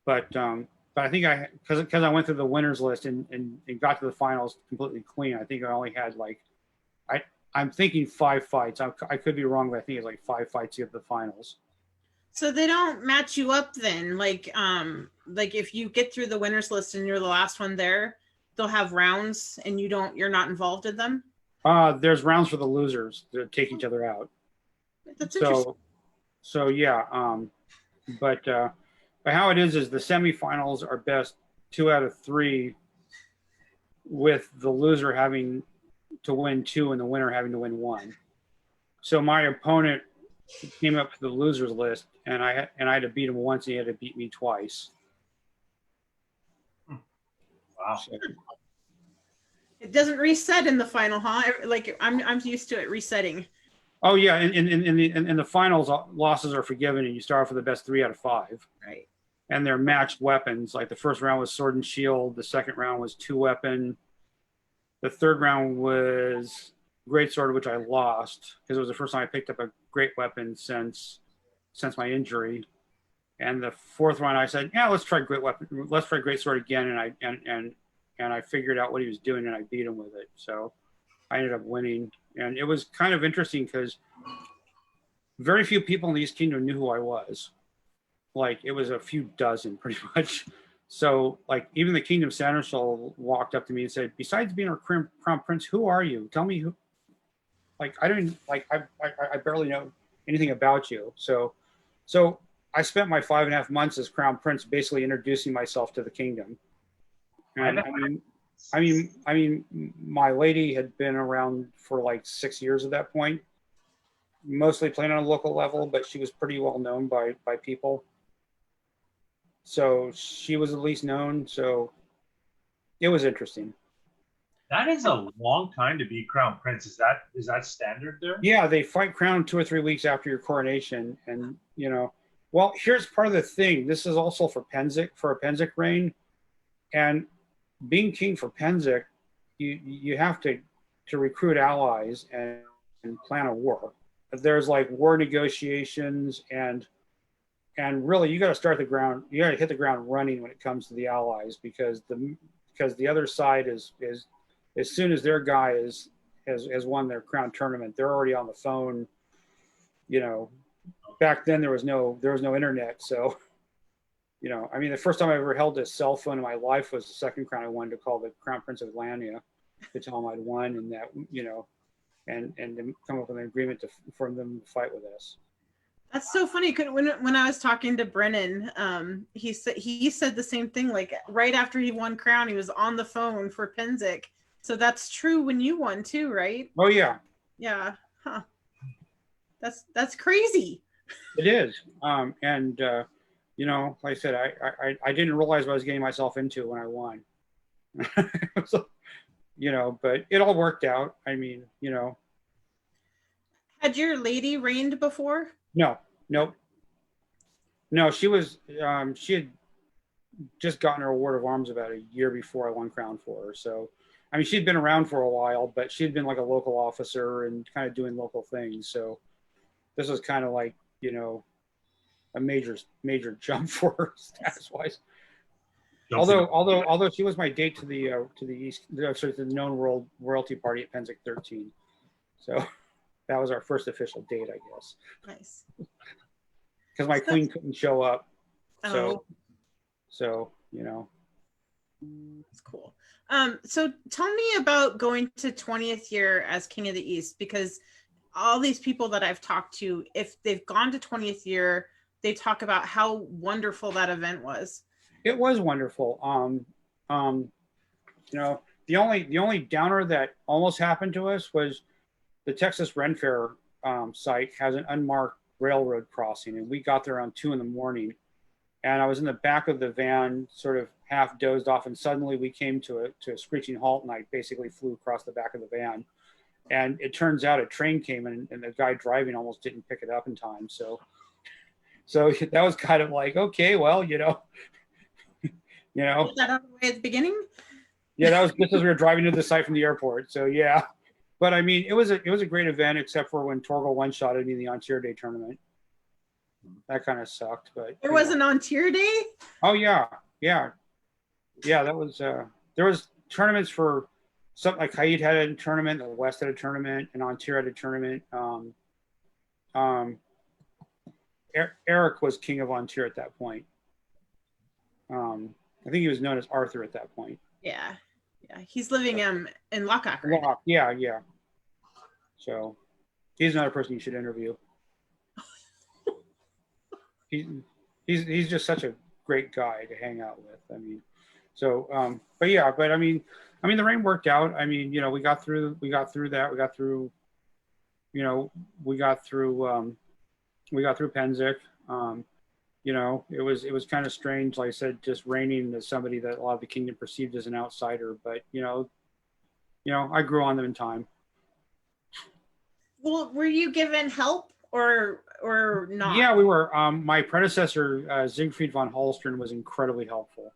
But I think because I went through the winners list and got to the finals completely clean. I think I only had I'm thinking 5 fights. I could be wrong, but I think it's like 5 fights to get to the finals. So they don't match you up then, like if you get through the winners list and you're the last one there, they'll have rounds and you're not involved in them. There's rounds for the losers that take each other out. That's interesting. So yeah, but how it is the semifinals are best 2 out of 3, with the loser having to win 2 and the winner having to win 1. So my opponent came up to the losers list, and I had to beat him once, and he had to beat me twice. Wow. So, It doesn't reset in the final, huh? Like I'm used to it resetting. oh yeah, in the finals, losses are forgiven, and you start off with the best 3 out of 5. Right. And they're matched weapons. Like the first round was sword and shield. The second round was 2 weapon. The third round was great sword, which I lost because it was the first time I picked up a great weapon since my injury. And the fourth round, I said, yeah, let's try great weapon. Let's try great sword again. And I figured out what he was doing, and I beat him with it. So I ended up winning. And it was kind of interesting because very few people in the East Kingdom knew who I was. Like it was a few dozen pretty much. So like even the Kingdom Seneschal walked up to me and said, besides being our crown prince, who are you? Tell me who. Like I don't like I barely know anything about you. So I spent my 5.5 months as crown prince basically introducing myself to the kingdom. And I mean my lady had been around for like 6 years at that point, mostly playing on a local level, but she was pretty well known by people. So she was at least known. So it was interesting. That is a long time to be crown prince. Is that standard there? Yeah, they fight crown 2 or 3 weeks after your coronation. And, well, here's part of the thing. This is also for a Pennsic reign. And being king for Pennsic, you have to recruit allies and plan a war. There's like war negotiations and really you got to start the ground. You got to hit the ground running when it comes to the allies because the other side is as soon as their guy has won their crown tournament, they're already on the phone. Back then there was no internet, so I mean the first time I ever held a cell phone in my life was the second crown I won to call the Crown Prince of Atlantia to tell him I'd won, and that and to come up with an agreement for them to fight with us. That's so funny. When I was talking to Brennan, he said the same thing. Like right after he won crown, he was on the phone for Pennsic. So that's true when you won too, right? Oh yeah. Yeah. Huh. That's crazy. It is. Like I said, I didn't realize what I was getting myself into when I won. So, but it all worked out. I mean, Had your lady reigned before? No, she was, she had just gotten her award of arms about a year before I won crown for her. So, I mean, she'd been around for a while, but she'd been like a local officer and kind of doing local things. So this was kind of like, a major jump for her status wise. Although she was my date to the east, to the known world royalty party at Pennsic 13. So that was our first official date, I guess. Nice. Because my queen couldn't show up. So That's cool. So tell me about going to 20th year as King of the East, because all these people that I've talked to, if they've gone to 20th year, they talk about how wonderful that event was. It was wonderful. You know, the only downer that almost happened to us was the Texas Ren Fair site has an unmarked railroad crossing, and we got there around 2 a.m. And I was in the back of the van, sort of half dozed off, and suddenly we came to a screeching halt, and I basically flew across the back of the van. And it turns out a train came, and the guy driving almost didn't pick it up in time. So that was kind of like, okay, well, you know. Was that on the way at the beginning? Yeah, that was just as we were driving to the site from the airport. So yeah, but I mean, it was a great event, except for when Torgal one-shotted me in the On Tier Day tournament. That kind of sucked, but there was an On Tier Day. Oh yeah. That was there was tournaments for something like Haid had a tournament, the West had a tournament, and On Tier had a tournament. Eric was king of On Tier at that point. I think he was known as Arthur at that point. Yeah, he's living in Lockhart. Yeah. So he's another person you should interview. He's just such a great guy to hang out with. I mean, so but I mean the rain worked out. I mean, you know, we got through that. We got through Penzik. You know, it was kind of strange, like I said, just raining as somebody that a lot of the kingdom perceived as an outsider. But you know, I grew on them in time. Well, were you given help or not? Yeah, we were. My predecessor, Siegfried von Holstern, was incredibly helpful.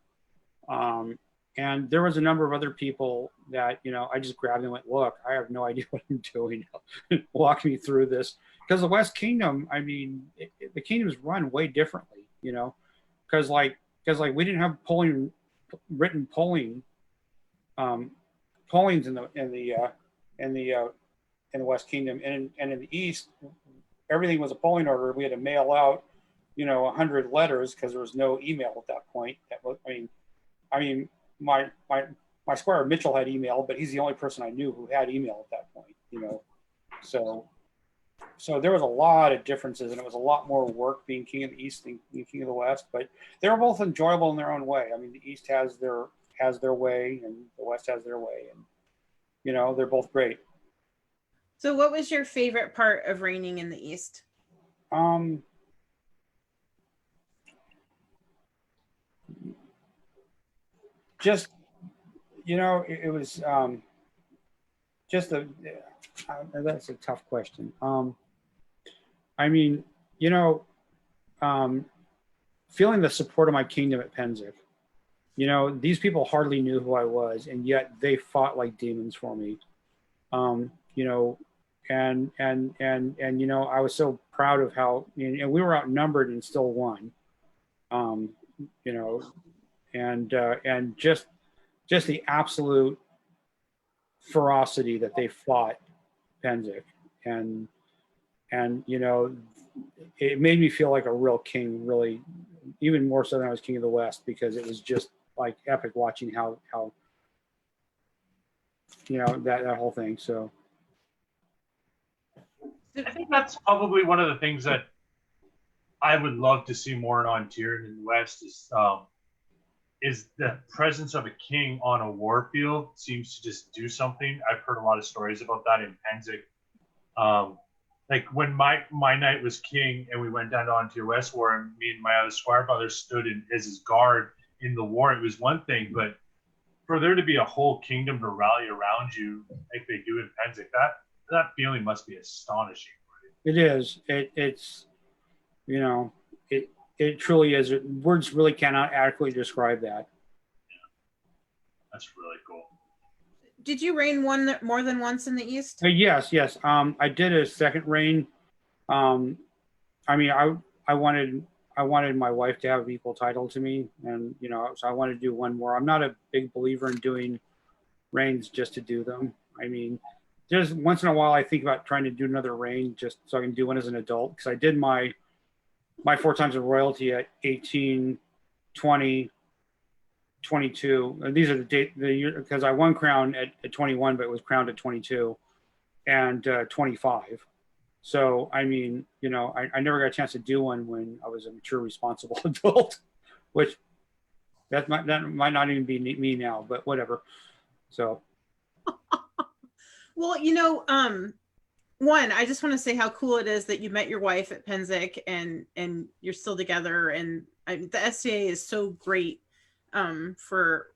And there was a number of other people that, you know, I just grabbed and went, look, I have no idea what I'm doing. Walk me through this. Because the West Kingdom, I mean, the kingdom's run way differently, you know, because we didn't have written pollings in the West Kingdom, and in the East, everything was a polling order. We had to mail out, you know, 100 letters because there was no email at that point. I mean, my squire Mitchell had email, but he's the only person I knew who had email at that point, you know, so there was a lot of differences, and it was a lot more work being king of the East than being king of the West. But they were both enjoyable in their own way. I mean, the East has their way, and the West has their way, and you know, they're both great. So, what was your favorite part of reigning in the East? Just, you know, it was just that's a tough question. I mean, you know, feeling the support of my kingdom at Penzik. You know, these people hardly knew who I was, and yet they fought like demons for me. You know, and you know, I was so proud of how, and we were outnumbered and still won. You know, and just the absolute ferocity that they fought Penzik, and you know, it made me feel like a real king, really, even more so than I was king of the West, because it was just like epic watching how you know, that whole thing. So I think that's probably one of the things that I would love to see more in On Tier in the West is the presence of a king on a war field seems to just do something. I've heard a lot of stories about that in Penzik. Like when my knight was king and we went down to On Tier West War, and me and my other squire brothers stood as his guard in the war, it was one thing, but for there to be a whole kingdom to rally around you like they do in Penzik, that feeling must be astonishing. Right? It is. It's, you know, it truly is. Words really cannot adequately describe that. Yeah. That's really cool. Did you reign more than once in the East? Yes. I did a second reign. I mean, I wanted my wife to have equal title to me, and you know, so I wanted to do one more. I'm not a big believer in doing reigns just to do them. I mean, just once in a while I think about trying to do another reign just so I can do one as an adult, because I did my 4 times of royalty at 18, 20, 22. And these are the year, because I won crown at 21, but it was crowned at 22 and 25. So, I mean, you know, I never got a chance to do one when I was a mature, responsible adult, which that might not even be me now, but whatever. So. Well, one, I just want to say how cool it is that you met your wife at Penzic and you're still together. And the SCA is so great for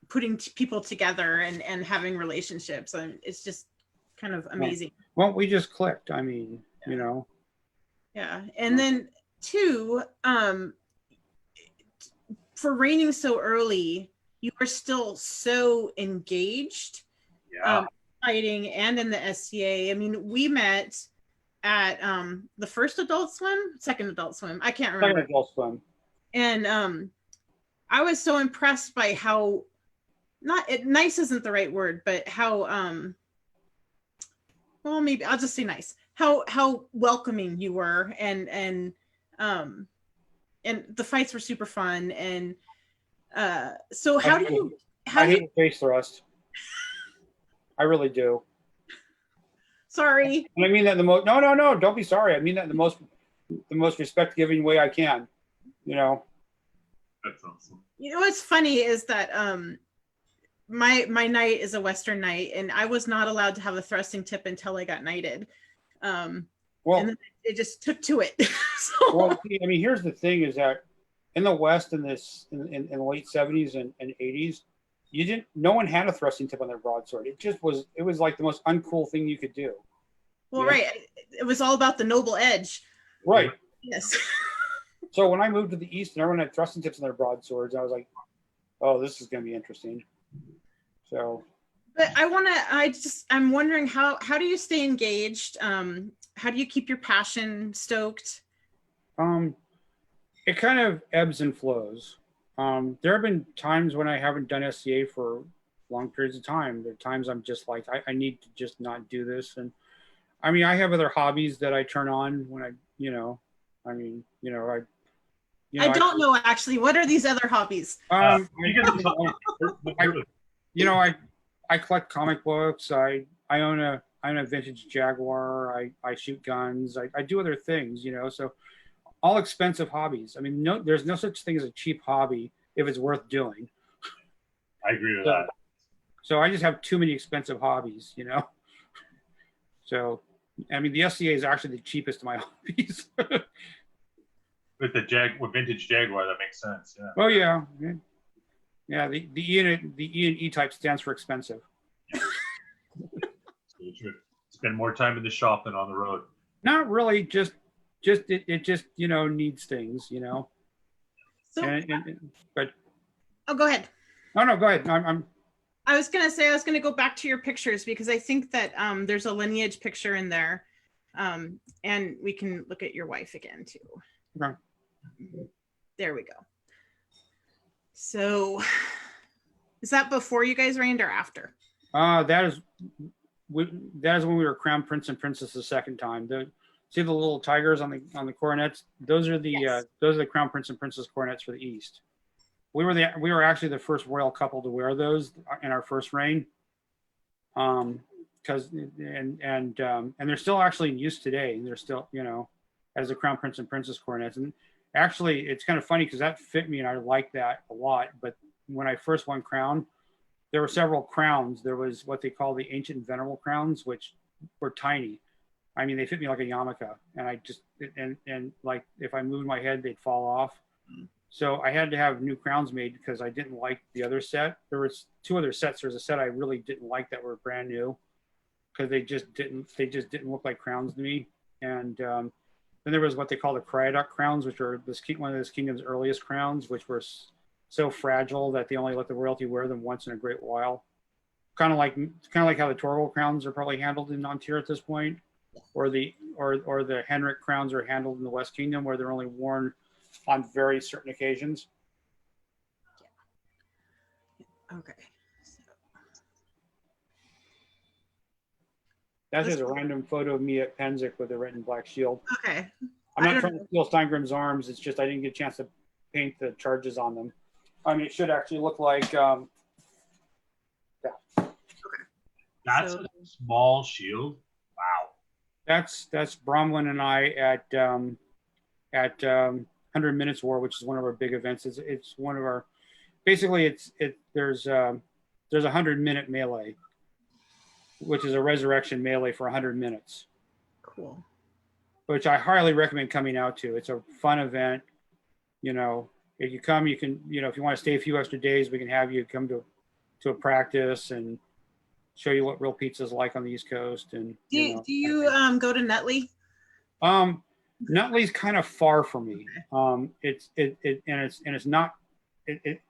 putting people together and having relationships. And it's just kind of amazing. Well, we just clicked. I mean, Yeah. And then two, for reigning so early, you are still so engaged. Yeah. Fighting and in the SCA. I mean, we met at the first Adult Swim, second Adult Swim. I can't remember. Second Adult Swim. And I was so impressed by how nice isn't the right word, but how well, maybe I'll just say nice. How welcoming you were, and the fights were super fun. And so how do you I hate face thrust. I really do. Sorry. And I mean that in the most. No. Don't be sorry. I mean that in the most respect-giving way I can. That's awesome. What's funny is that my night is a Western night, and I was not allowed to have a thrusting tip until I got knighted. And then it just took to it. So. Well, I mean, here's the thing: is that in the West, in the late '70s and '80s. No one had a thrusting tip on their broadsword. It was like the most uncool thing you could do. Well, right. It was all about the noble edge. Right. Yes. So when I moved to the East and everyone had thrusting tips on their broadswords, I was like, oh, this is going to be interesting. So. But I'm wondering how do you stay engaged? How do you keep your passion stoked? It kind of ebbs and flows. There have been times when I haven't done SCA for long periods of time. There are times I'm just like, I need to just not do this. And I mean, I have other hobbies that I turn on when I don't know actually. What are these other hobbies? I collect comic books. I own a vintage Jaguar. I shoot guns. I do other things, so all expensive hobbies. I mean, there's no such thing as a cheap hobby if it's worth doing. I agree with that. So I just have too many expensive hobbies, So, I mean, the SCA is actually the cheapest of my hobbies. With vintage Jaguar, that makes sense. Yeah. Oh yeah. Yeah. The E and E type stands for expensive. So you should spend more time in the shop than on the road. Not really. It just needs things, So, but go ahead. No, go ahead. I was gonna go back to your pictures because I think that there's a lineage picture in there, and we can look at your wife again too. Okay. There we go. So, is that before you guys reigned or after? That is when we were Crown Prince and Princess the second time. See the little tigers on the coronets? Those are the Crown Prince and Princess coronets for the East. We were actually the first royal couple to wear those in our first reign. Because they're still actually in use today. They're still as the Crown Prince and Princess coronets. And actually, it's kind of funny because that fit me and I like that a lot. But when I first won crown, there were several crowns. There was what they call the ancient Venerable crowns, which were tiny. I mean, they fit me like a yarmulke, and I just and like if I moved my head, they'd fall off. So I had to have new crowns made because I didn't like the other set. There was two other sets. There was a set I really didn't like that were brand new because they just didn't look like crowns to me. And then there was what they call the Cryodoc Crowns, which are one of this kingdom's earliest crowns, which were so fragile that they only let the royalty wear them once in a great while. Kind of like how the Torgal crowns are probably handled in Ontario at this point. Or the Henrik crowns are handled in the West Kingdom, where they're only worn on very certain occasions. Okay. That's just a random photo of me at Penzic with a red and black shield. Okay. I'm not trying to steal Steingrim's arms. It's just I didn't get a chance to paint the charges on them. I mean, it should actually look like That's a small shield. Wow. That's Bromlin and I at 100 Minutes War, which is one of our big events. It's one of our, basically there's there's a 100-minute melee, which is a resurrection melee for 100 minutes. Cool. Which I highly recommend coming out to. It's a fun event. You know, if you come, you can, you know, if you want to stay a few extra days, we can have you come to a practice and show you what real pizza's like on the East Coast. And do you go to Nutley? Nutley's kind of far for me. It's not.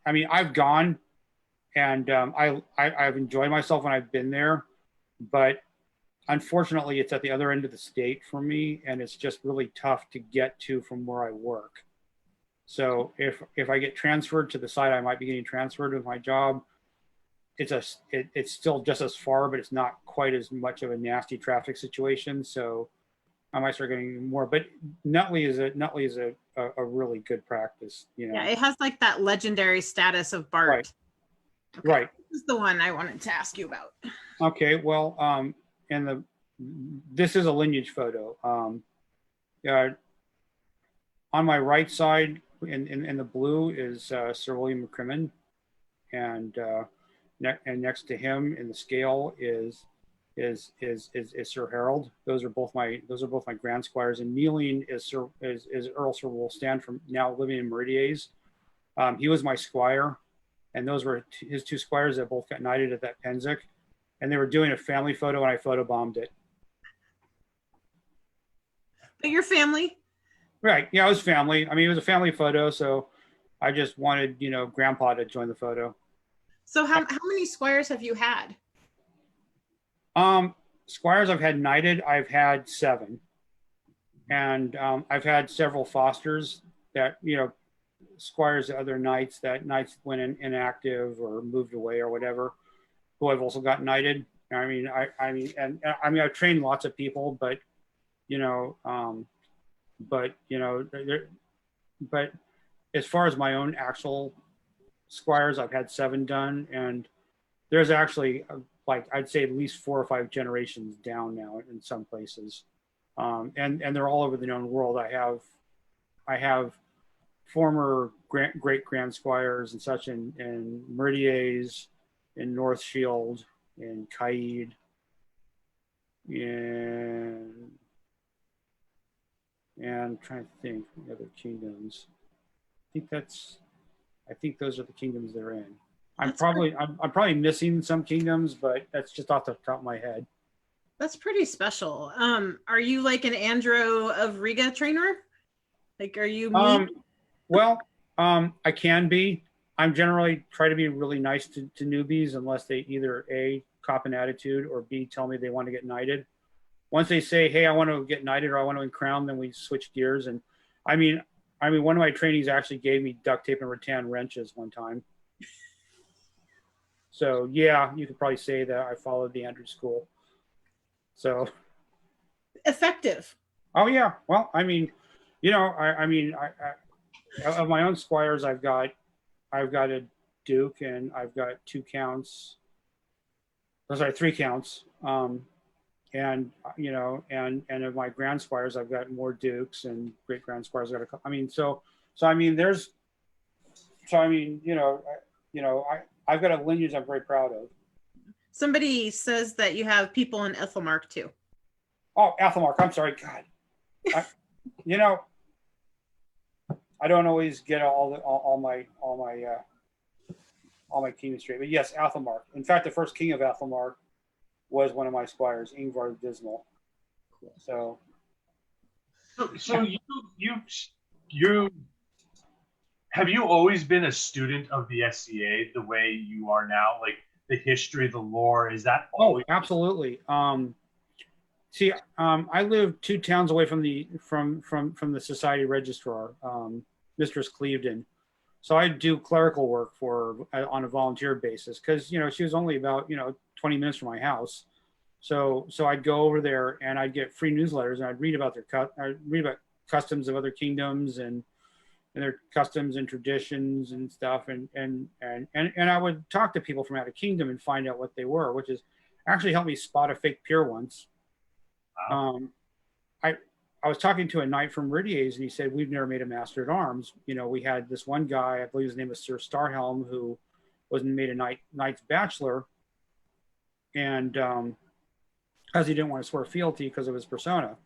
I mean, I've gone, and I've enjoyed myself when I've been there, but unfortunately, it's at the other end of the state for me, and it's just really tough to get to from where I work. So if I get transferred to the site I might be getting transferred with my job, it's still just as far, but it's not quite as much of a nasty traffic situation. So I might start getting more. But Nutley is a really good practice. You know. Yeah, it has like that legendary status of Bart. Right. Okay. Right. This is the one I wanted to ask you about. Okay. Well, this is a lineage photo. On my right side, in the blue, is Sir William McCrimmon, and next to him in the scale is Sir Harold. Those are both my grand squires, and kneeling is Earl Sir Wulstan, from now living in Meridies. He was my squire, and those were his two squires that both got knighted at that Pennsic, and they were doing a family photo, and I photobombed it. But your family? Right. Yeah, it was family. I mean, it was a family photo, so I just wanted, you know, Grandpa to join the photo. So how many squires have you had? Squires I've had knighted, I've had 7. And I've had several fosters that, you know, squires to other knights that went inactive or moved away or whatever, who I've also got knighted. I mean, I've trained lots of people, but, you know, but as far as my own actual squires, I've had 7 done, and there's actually like I'd say at least 4 or 5 generations down now in some places, and they're all over the known world. I have former great grand squires and such in Meridies, in North Shield, in Caid, and I'm trying to think the other kingdoms. I think those are the kingdoms they're in. I'm probably missing some kingdoms, but that's just off the top of my head. That's pretty special. Are you like an Andro of Riga trainer? Like, are you mean? Well, I can be. I'm generally try to be really nice to newbies, unless they either A, cop an attitude, or B, tell me they want to get knighted. Once they say, hey, I want to get knighted or I want to crown, then we switch gears. And I mean, one of my trainees actually gave me duct tape and rattan wrenches one time. So yeah, you could probably say that I followed the Andrew school. So effective. Oh yeah. Well, I mean, you know, I of my own squires, I've got a Duke, and I've got 2 counts. Oh, sorry, 3 counts. And you know, and of my grand squires, I've got more Dukes, and great grand squires. I've got a couple. I mean, I've got a lineage I'm very proud of. Somebody says that you have people in Ethelmark too. Oh, Ethelmark. I'm sorry. God, you know, I don't always get all my kingdoms straight, but yes, Ethelmark. In fact, the first king of Ethelmark was one of my squires, Ingvar the Dismal. So you have you always been a student of the SCA the way you are now? Like the history, the lore, is that always? Oh, absolutely. See, I live 2 towns away from the society registrar, Mistress Clevedon. So I do clerical work on a volunteer basis, because you know she was only about 20 minutes from my house. So I'd go over there and I'd get free newsletters, and I'd read about customs of other kingdoms and their customs and traditions and stuff, and I would talk to people from out of kingdom and find out what they were, which is actually helped me spot a fake peer once. Wow. I was talking to a knight from Meridies, and he said, we've never made a master at arms. You know, we had this one guy, I believe his name was Sir Starhelm, who was made a Knight's Bachelor, and because he didn't want to swear fealty because of his persona.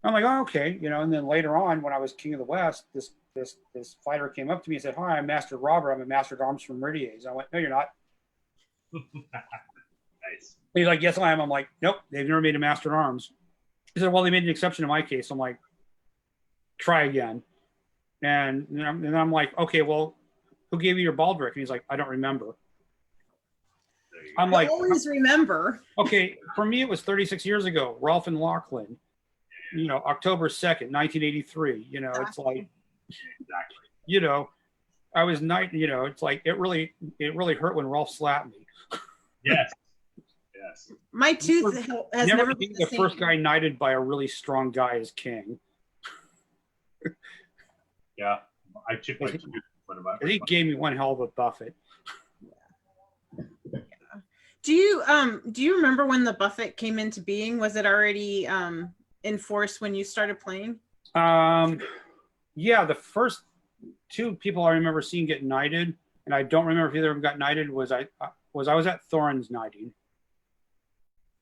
I'm like, oh, okay, you know. And then later on, when I was King of the West, this fighter came up to me and said, "Hi, I'm Master Robert. I'm a Master at Arms from Meridies." I went, "No, you're not." Nice. He's like, "Yes, I am." I'm like, "Nope, they've never made a Master at Arms." He said, "Well, they made an exception in my case." I'm like, "Try again." And then I'm like, "Okay, well, who gave you your baldric?" And he's like, "I don't remember." I'm like, always remember. Okay, for me, it was 36 years ago. Rolf and Lachlan, you know, October 2nd, 1983. You know, it's like, Exactly. you know, I was you know, it's like it really hurt when Rolf slapped me. Yes. Yes. My tooth has never been the first guy knighted by a really strong guy as king. Yeah. I chipped my tooth. He gave me one hell of a buffet. Do you remember when the buffet came into being? Was it already in force when you started playing? Yeah, the first two people I remember seeing get knighted, and I don't remember if either of them got knighted, was I was at Thorin's knighting.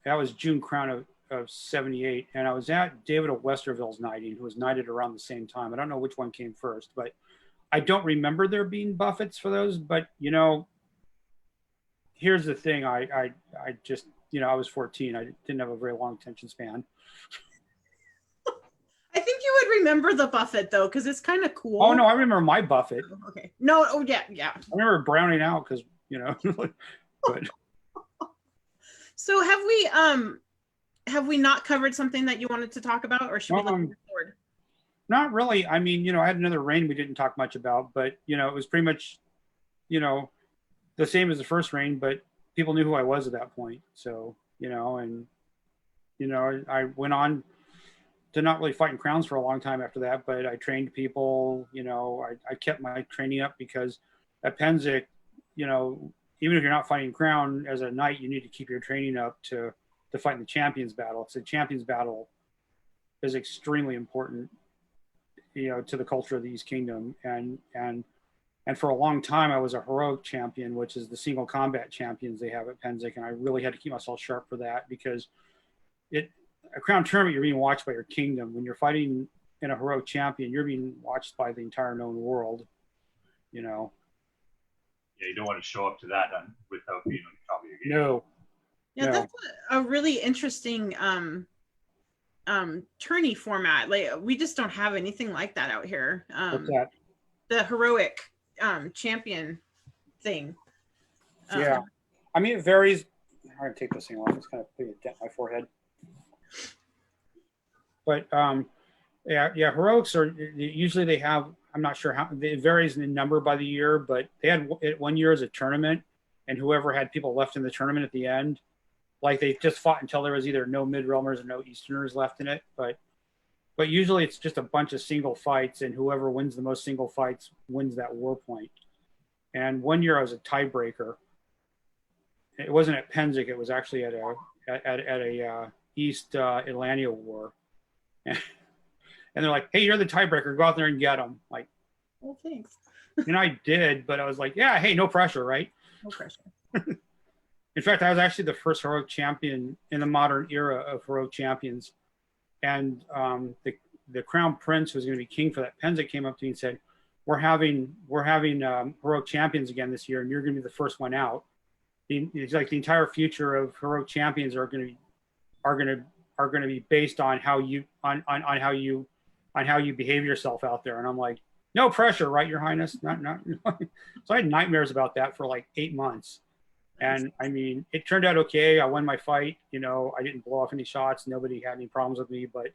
That was June Crown of 78, and I was at David of Westerville's knighting, who was knighted around the same time. I don't know which one came first, but I don't remember there being buffets for those. But you know, here's the thing: I just, you know, I was 14. I didn't have a very long attention span. I think you would remember the buffet though, because it's kind of cool. Oh no, I remember my buffet. Okay. No. Oh yeah. I remember browning out because, you know. But. So have we not covered something that you wanted to talk about, or should we look forward? Not really. I mean, you know, I had another reign we didn't talk much about, but you know, it was pretty much, you know, the same as the first reign, but people knew who I was at that point. So, you know, and you know, I went on to not really fight in crowns for a long time after that, but I trained people. You know, I kept my training up because at Pennsic, you know, even if you're not fighting crown as a knight, you need to keep your training up to fight in the champions battle. So the champions battle is extremely important, you know, to the culture of the East Kingdom. And for a long time, I was a heroic champion, which is the single combat champions they have at Pennsic. And I really had to keep myself sharp for that, because a crown tournament, you're being watched by your kingdom. When you're fighting in a heroic champion, you're being watched by the entire known world, you know. Yeah, you don't want to show up to that without being on top of your game. No. Yeah, no. That's a really interesting tourney format. Like, we just don't have anything like that out here. What's that? The heroic champion thing. Yeah. I mean, it varies. I'm going to take this thing off. It's kind of putting a dent in my forehead. But yeah, heroics are usually, they have, I'm not sure how, it varies in the number by the year, but they had it one year as a tournament, and whoever had people left in the tournament at the end, like they just fought until there was either no mid-realmers or no Easterners left in it. But usually it's just a bunch of single fights, and whoever wins the most single fights wins that war point. And one year I was a tiebreaker. It wasn't at Pennsic, it was actually at a East Atlantia war. And they're like, "Hey, you're the tiebreaker. Go out there and get them." Like, well, thanks. And I did, but I was like, "Yeah, hey, no pressure, right?" No pressure. In fact, I was actually the first heroic champion in the modern era of heroic champions. And the crown prince, who was going to be king for that Pennsic, came up to me and said, "We're having heroic champions again this year, and you're going to be the first one out." It's like the entire future of heroic champions are going to be based on how you behave yourself out there. And I'm like, "No pressure, right, Your Highness?" Not. So I had nightmares about that for like 8 months. And I mean, it turned out okay. I won my fight. You know, I didn't blow off any shots. Nobody had any problems with me. But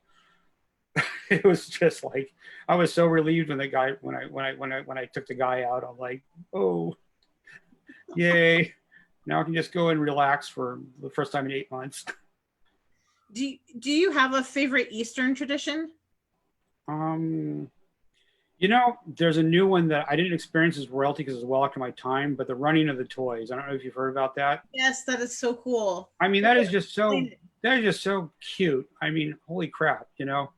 it was just like, I was so relieved when I took the guy out. I'm like, "Oh, yay! Now I can just go and relax for the first time in 8 months." Do you have a favorite Eastern tradition? You know, there's a new one that I didn't experience as royalty because it was well after my time, but the running of the toys. I don't know if you've heard about that. Yes, that is so cool. I mean, that is just so cute. I mean, holy crap, you know.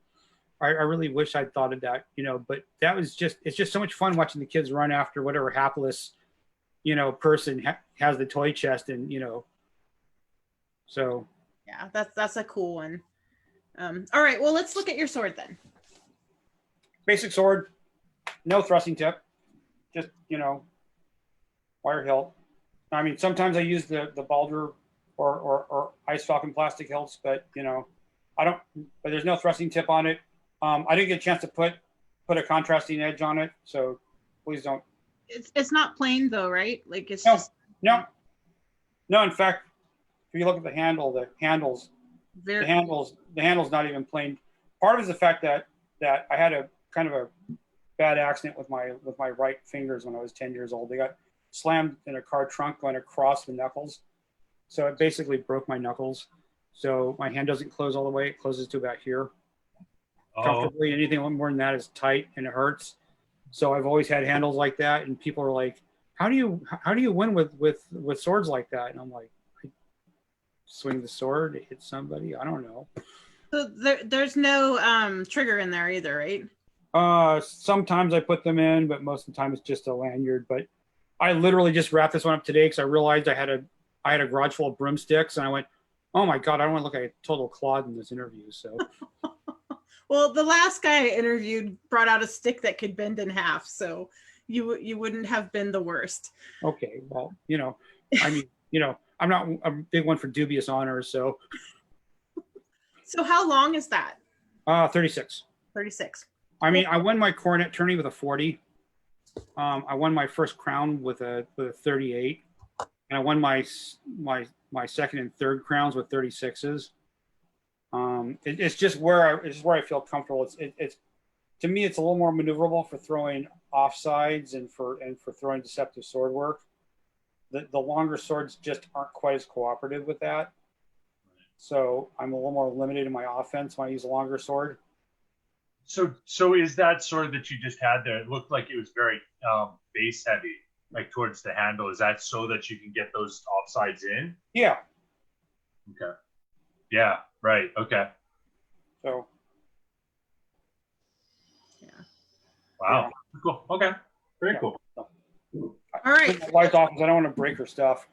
I really wish I'd thought of that, you know, but it's just so much fun watching the kids run after whatever hapless person has the toy chest, and so. Yeah, that's a cool one. All right, well, let's look at your sword then. Basic sword, no thrusting tip, just wire hilt. I mean, sometimes I use the Baldur or Ice Falcon plastic hilts, but I don't. But there's no thrusting tip on it. I didn't get a chance to put a contrasting edge on it, so please don't. It's not plain though, right? Like it's No, just no. In fact, if you look at the handles not even plain. Part of it is the fact that I had a kind of a bad accident with my right fingers when I was 10 years old. They got slammed in a car trunk going across the knuckles, so it basically broke my knuckles. So my hand doesn't close all the way; it closes to about here. Comfortably. Anything more than that is tight and it hurts. So I've always had handles like that, and people are like, "How do you win with swords like that?" And I'm like, I swing the sword, hit somebody. I don't know. So there's no trigger in there either, right? Sometimes I put them in, but most of the time it's just a lanyard. But I literally just wrapped this one up today because I realized I had a garage full of broomsticks, and I went, "Oh my god, I don't want to look like a total clod in this interview." So. Well, the last guy I interviewed brought out a stick that could bend in half, so you wouldn't have been the worst. Okay, well, I mean, I'm not a big one for dubious honors, so. So how long is that? 36. 36. I mean, I won my coronet tourney with a 40. I won my first crown with a 38, and I won my second and third crowns with 36s. It's just where I feel comfortable. It's to me, it's a little more maneuverable for throwing offsides and for throwing deceptive sword work. The longer swords just aren't quite as cooperative with that. So I'm a little more limited in my offense when I use a longer sword. So is that sword that you just had there? It looked like it was very base heavy, like towards the handle. Is that so that you can get those offsides in? Yeah. Okay. Yeah. Right. Okay. So. Yeah. Wow. Yeah. Cool. Okay. Very cool. All right. My wife's office. I don't want to break her stuff.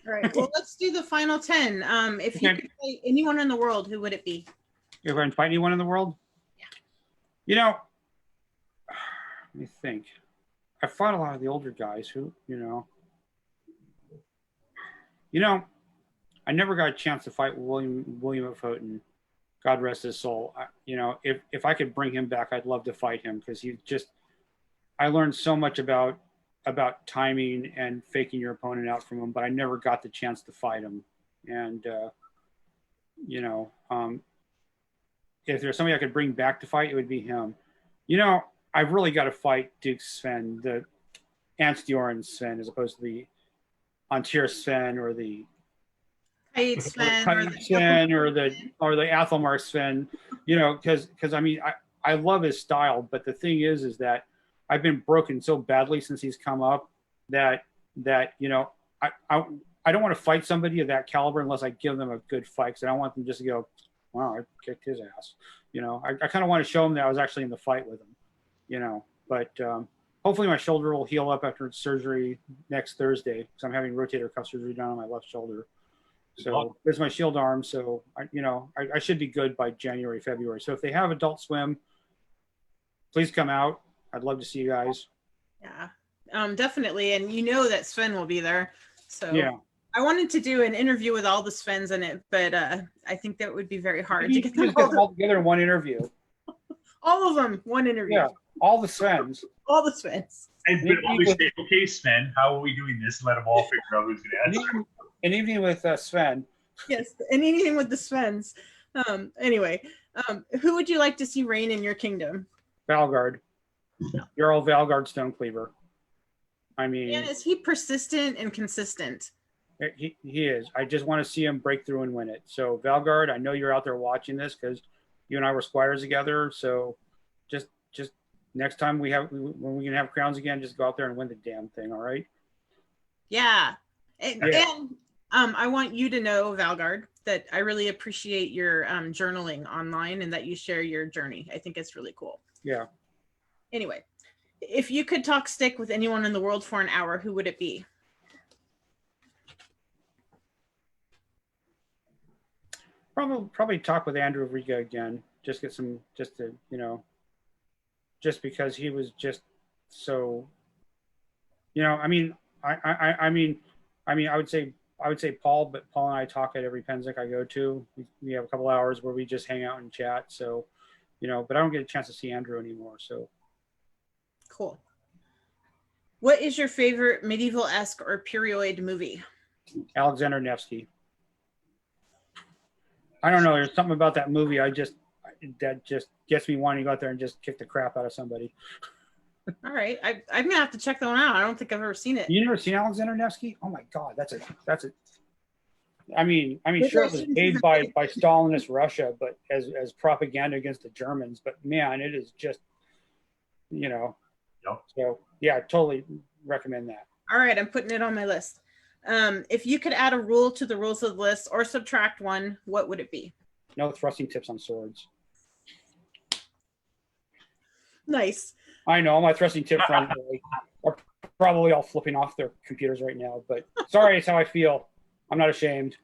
All right. Well, let's do the final 10. If you could play anyone in the world, who would it be? You're going to fight anyone in the world? Yeah. Let me think. I fought a lot of the older guys who, I never got a chance to fight William of Houghton. God rest his soul. If I could bring him back, I'd love to fight him because I learned so much about timing and faking your opponent out from him, but I never got the chance to fight him. And, if there's somebody I could bring back to fight, it would be him. I've really got to fight Duke Sven, the Anstioran Sven, as opposed to the Antir Sven or the Kite Sven or the Athelmar Sven. Because I mean, I love his style, but the thing is that I've been broken so badly since he's come up that I don't want to fight somebody of that caliber unless I give them a good fight. Because I don't want them just to go, wow, I kicked his ass. I kind of want to show him that I was actually in the fight with him. But hopefully my shoulder will heal up after surgery next Thursday because I'm having rotator cuff surgery done on my left shoulder. So there's my shield arm. So I should be good by January, February. So if they have Adult Swim, please come out. I'd love to see you guys. Yeah, definitely. And that Sven will be there. So yeah. I wanted to do an interview with all the Svens in it, but I think that would be very hard to get them all together in one interview. All of them, one interview. Yeah, all the Svens. All the Svens. And but always say, okay, Sven, how are we doing this? Let them all figure out who's going to answer. An evening with Sven. Yes, an evening with the Svens. Anyway, who would you like to see reign in your kingdom? Valgard. Your old Valgard Stonecleaver. I mean, and is he persistent and consistent? He is. I just want to see him break through and win it. So Valgard, I know you're out there watching this because you and I were squires together. So just next time when we can have crowns again, just go out there and win the damn thing. All right. Yeah. And I want you to know, Valgard, that I really appreciate your journaling online and that you share your journey. I think it's really cool. Yeah. Anyway, if you could talk stick with anyone in the world for an hour, who would it be? Probably talk with Andrew Riga again. Just get some, just to, just because he was just so, I mean, I would say Paul, but Paul and I talk at every Penzic I go to. We have a couple hours where we just hang out and chat. So, but I don't get a chance to see Andrew anymore. So Cool. What is your favorite medieval-esque or period movie? Alexander Nevsky. I don't know. There's something about that movie. That just gets me wanting to go out there and just kick the crap out of somebody. All right, I'm gonna have to check that one out. I don't think I've ever seen it. You never seen Alexander Nevsky? Oh my God, that's a. I mean, sure, it was made by Stalinist Russia, but as propaganda against the Germans. But man, it is just, Yep. So yeah, totally recommend that. All right, I'm putting it on my list. If you could add a rule to the rules of the list or subtract one, what would it be? No thrusting tips on swords. Nice. I know my thrusting tip friends are probably all flipping off their computers right now, but sorry, it's how I feel. I'm not ashamed.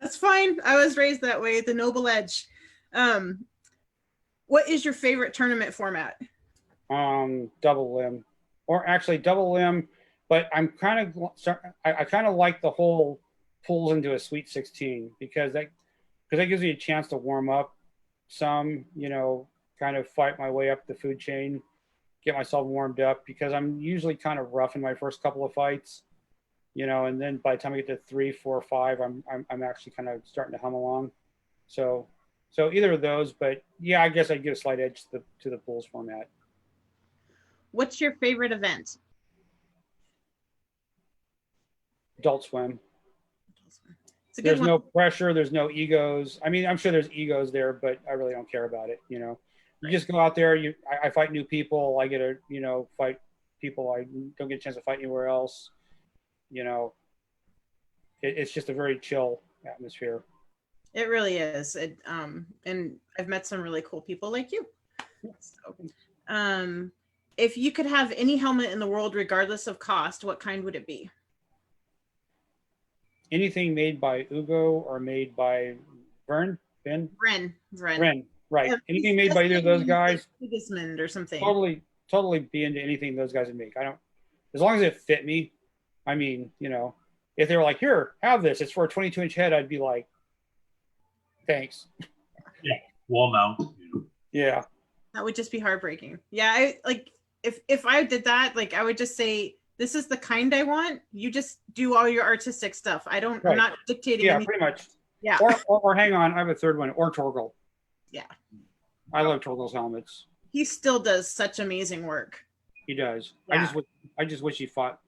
That's fine. I was raised that way. The noble edge. What is your favorite tournament format? Double limb, or actually double limb, but I kind of like the whole pulls into a Sweet 16 because that gives me a chance to warm up some, kind of fight my way up the food chain, get myself warmed up because I'm usually kind of rough in my first couple of fights, and then by the time I get to 3, 4, 5, I'm actually kind of starting to hum along. So either of those, but yeah, I guess I'd give a slight edge to the pools format. What's your favorite event? Adult Swim. There's no pressure. There's no egos. I mean, I'm sure there's egos there, but I really don't care about it. You just go out there. I fight new people. I get to, fight people I don't get a chance to fight anywhere else. It's just a very chill atmosphere. It really is. And I've met some really cool people like you. So, if you could have any helmet in the world, regardless of cost, what kind would it be? Anything made by Ugo or made by Vern? Ren. Right. Yeah, anything made by either of those guys. Sigismund or something. Totally be into anything those guys would make. As long as it fit me. I mean, if they were like, here, have this, it's for a 22-inch head, I'd be like, thanks. Yeah, wall mount. Yeah. That would just be heartbreaking. Yeah, if I did that, I would just say, this is the kind I want. You just do all your artistic stuff. I'm not dictating. Yeah, anything. pretty much. Yeah. Or hang on, I have a third one. Or Torgal. Yeah. I love Torgal's helmets. He still does such amazing work. He does. Yeah. I just wish he fought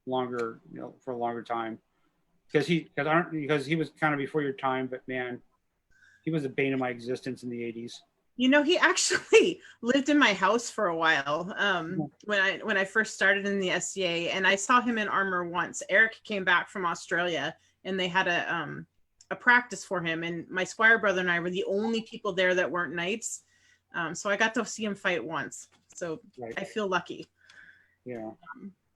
longer, for a longer time, because he was kind of before your time. But man, he was the bane of my existence in the 80s. He actually lived in my house for a while when I first started in the SCA, and I saw him in armor once. Eric came back from Australia, and they had a practice for him, and my squire brother and I were the only people there that weren't knights, so I got to see him fight once. So right. I feel lucky. Yeah.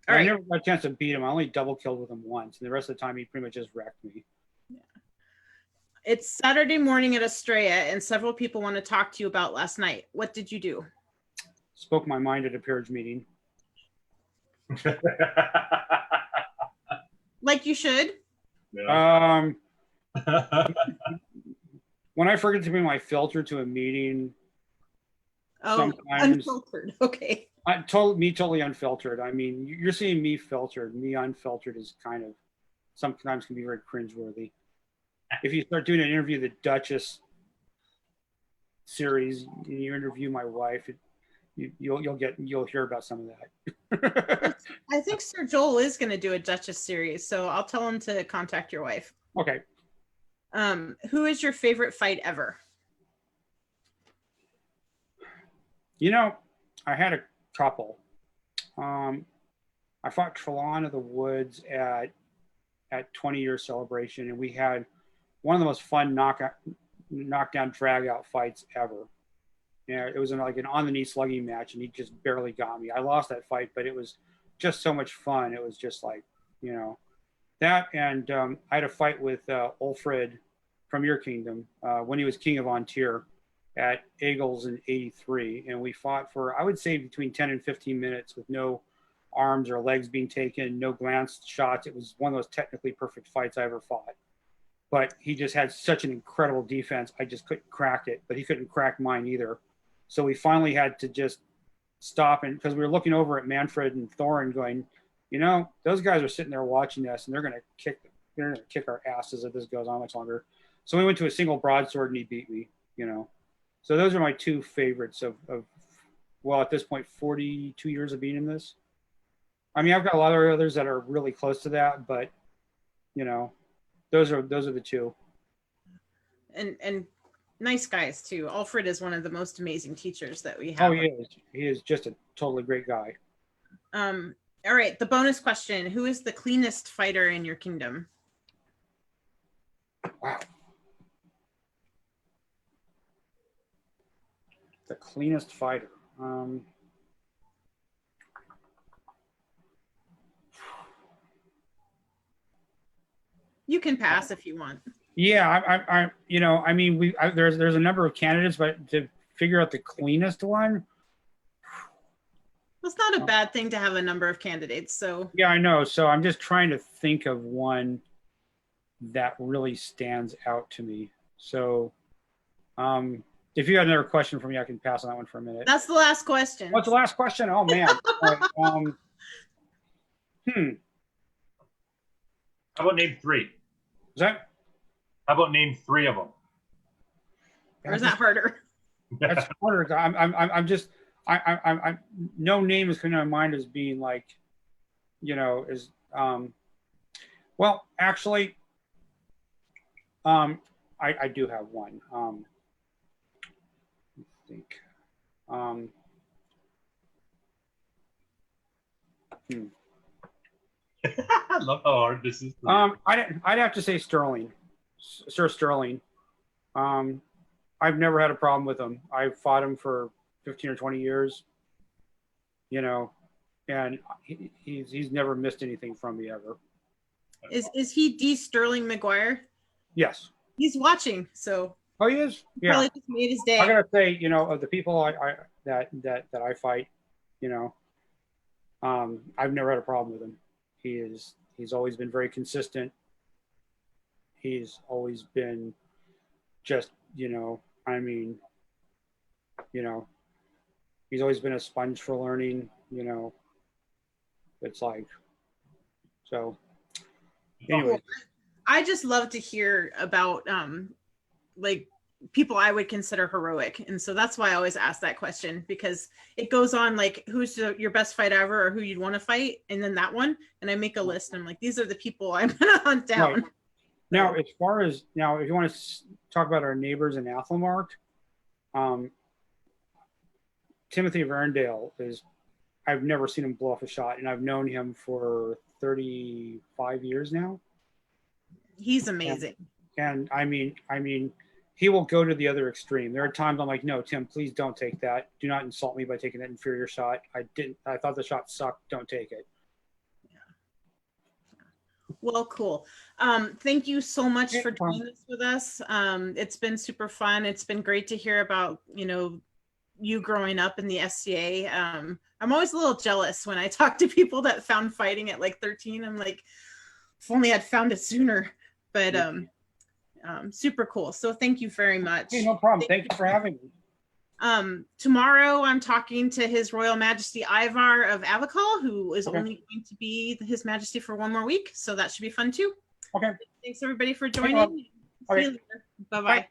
I never got a chance to beat him. I only double killed with him once, and the rest of the time he pretty much just wrecked me. Yeah. It's Saturday morning at Estrella, and several people want to talk to you about last night. What did you do? Spoke my mind at a peerage meeting. Like you should. Yeah. When I forget to bring my filter to a meeting, sometimes unfiltered. Okay. Totally unfiltered. I mean, you're seeing me filtered. Me unfiltered is kind of sometimes can be very cringeworthy. If you start doing an interview, the Duchess series, and you interview my wife, you'll hear about some of that. I think Sir Joel is going to do a Duchess series, so I'll tell him to contact your wife. Okay. Who is your favorite fight ever? I had a couple. I fought Trelawn of the Woods at 20-year celebration, and we had one of the most fun knockdown drag out fights ever. Yeah, it was like an on the knee slugging match, and he just barely got me. I lost that fight, but it was just so much fun. It was just like, that, and I had a fight with Ulfred from your kingdom when he was king of Ontir at Eagles in '83, and we fought for, I would say, between 10 and 15 minutes with no arms or legs being taken, no glance shots. It was one of those technically perfect fights I ever fought. But he just had such an incredible defense. I just couldn't crack it, but he couldn't crack mine either. So we finally had to just stop, and because we were looking over at Manfred and Thorin going, you know, those guys are sitting there watching us, and they're going to kick our asses if this goes on much longer. So we went to a single broadsword, and he beat me, you know. So those are my two favorites of well, at this point, 42 years of being in this. I mean, I've got a lot of others that are really close to that, but, you know, those are the two. And nice guys too. Alfred is one of the most amazing teachers that we have. Oh, he is. He is just a totally great guy. All right, the bonus question: who is the cleanest fighter in your kingdom? Wow. The cleanest fighter. You can pass if you want. Yeah, I you know, I mean, there's a number of candidates, but to figure out the cleanest one. Well, it's not a bad thing to have a number of candidates. So yeah, I know. So I'm just trying to think of one that really stands out to me. So, if you got another question for me, I can pass on that one for a minute. That's the last question. What's the last question? Oh man. Right, How about name three? Is that? How about name three of them? Or is that harder? That's harder. I'm just no name is coming to my mind as being like, you know, is well, actually, I do have one. I think. I love how hard this is. I'd have to say Sterling, Sir Sterling. I've never had a problem with him. I've fought him for 15 or 20 years, you know, and he's never missed anything from me ever. Is he D. Sterling McGuire? Yes. He's watching, so. Oh, he is. Yeah. Probably just made his day. I gotta say, you know, of the people that I fight, you know, I've never had a problem with him. He's always been very consistent. He's always been just, you know, I mean, you know, he's always been a sponge for learning, you know. It's like, so anyway. I just love to hear about like people I would consider heroic, and so that's why I always ask that question, because it goes on like who's your best fight ever or who you'd want to fight, and then that one, and I make a list and I'm like, these are the people I'm gonna hunt down. Right. Now, as far as now, if you want to talk about our neighbors in Athelmark, Timothy of Arendelle is, I've never seen him blow off a shot, and I've known him for 35 years now. He's amazing. And I mean, he will go to the other extreme. There are times I'm like, no, Tim, please don't take that. Do not insult me by taking that inferior shot. I thought the shot sucked. Don't take it. Well, cool. Thank you so much for doing this with us. It's been super fun. It's been great to hear about, you know, you growing up in the SCA. I'm always a little jealous when I talk to people that found fighting at like 13. I'm like, if only I'd found it sooner. But super cool. So thank you very much. Hey, no problem. Thank you for having me. Tomorrow I'm talking to His Royal Majesty Ivar of Avakal, who is only going to be His Majesty for one more week. So that should be fun too. Okay. Thanks everybody for joining. See you later. Bye-bye. Bye.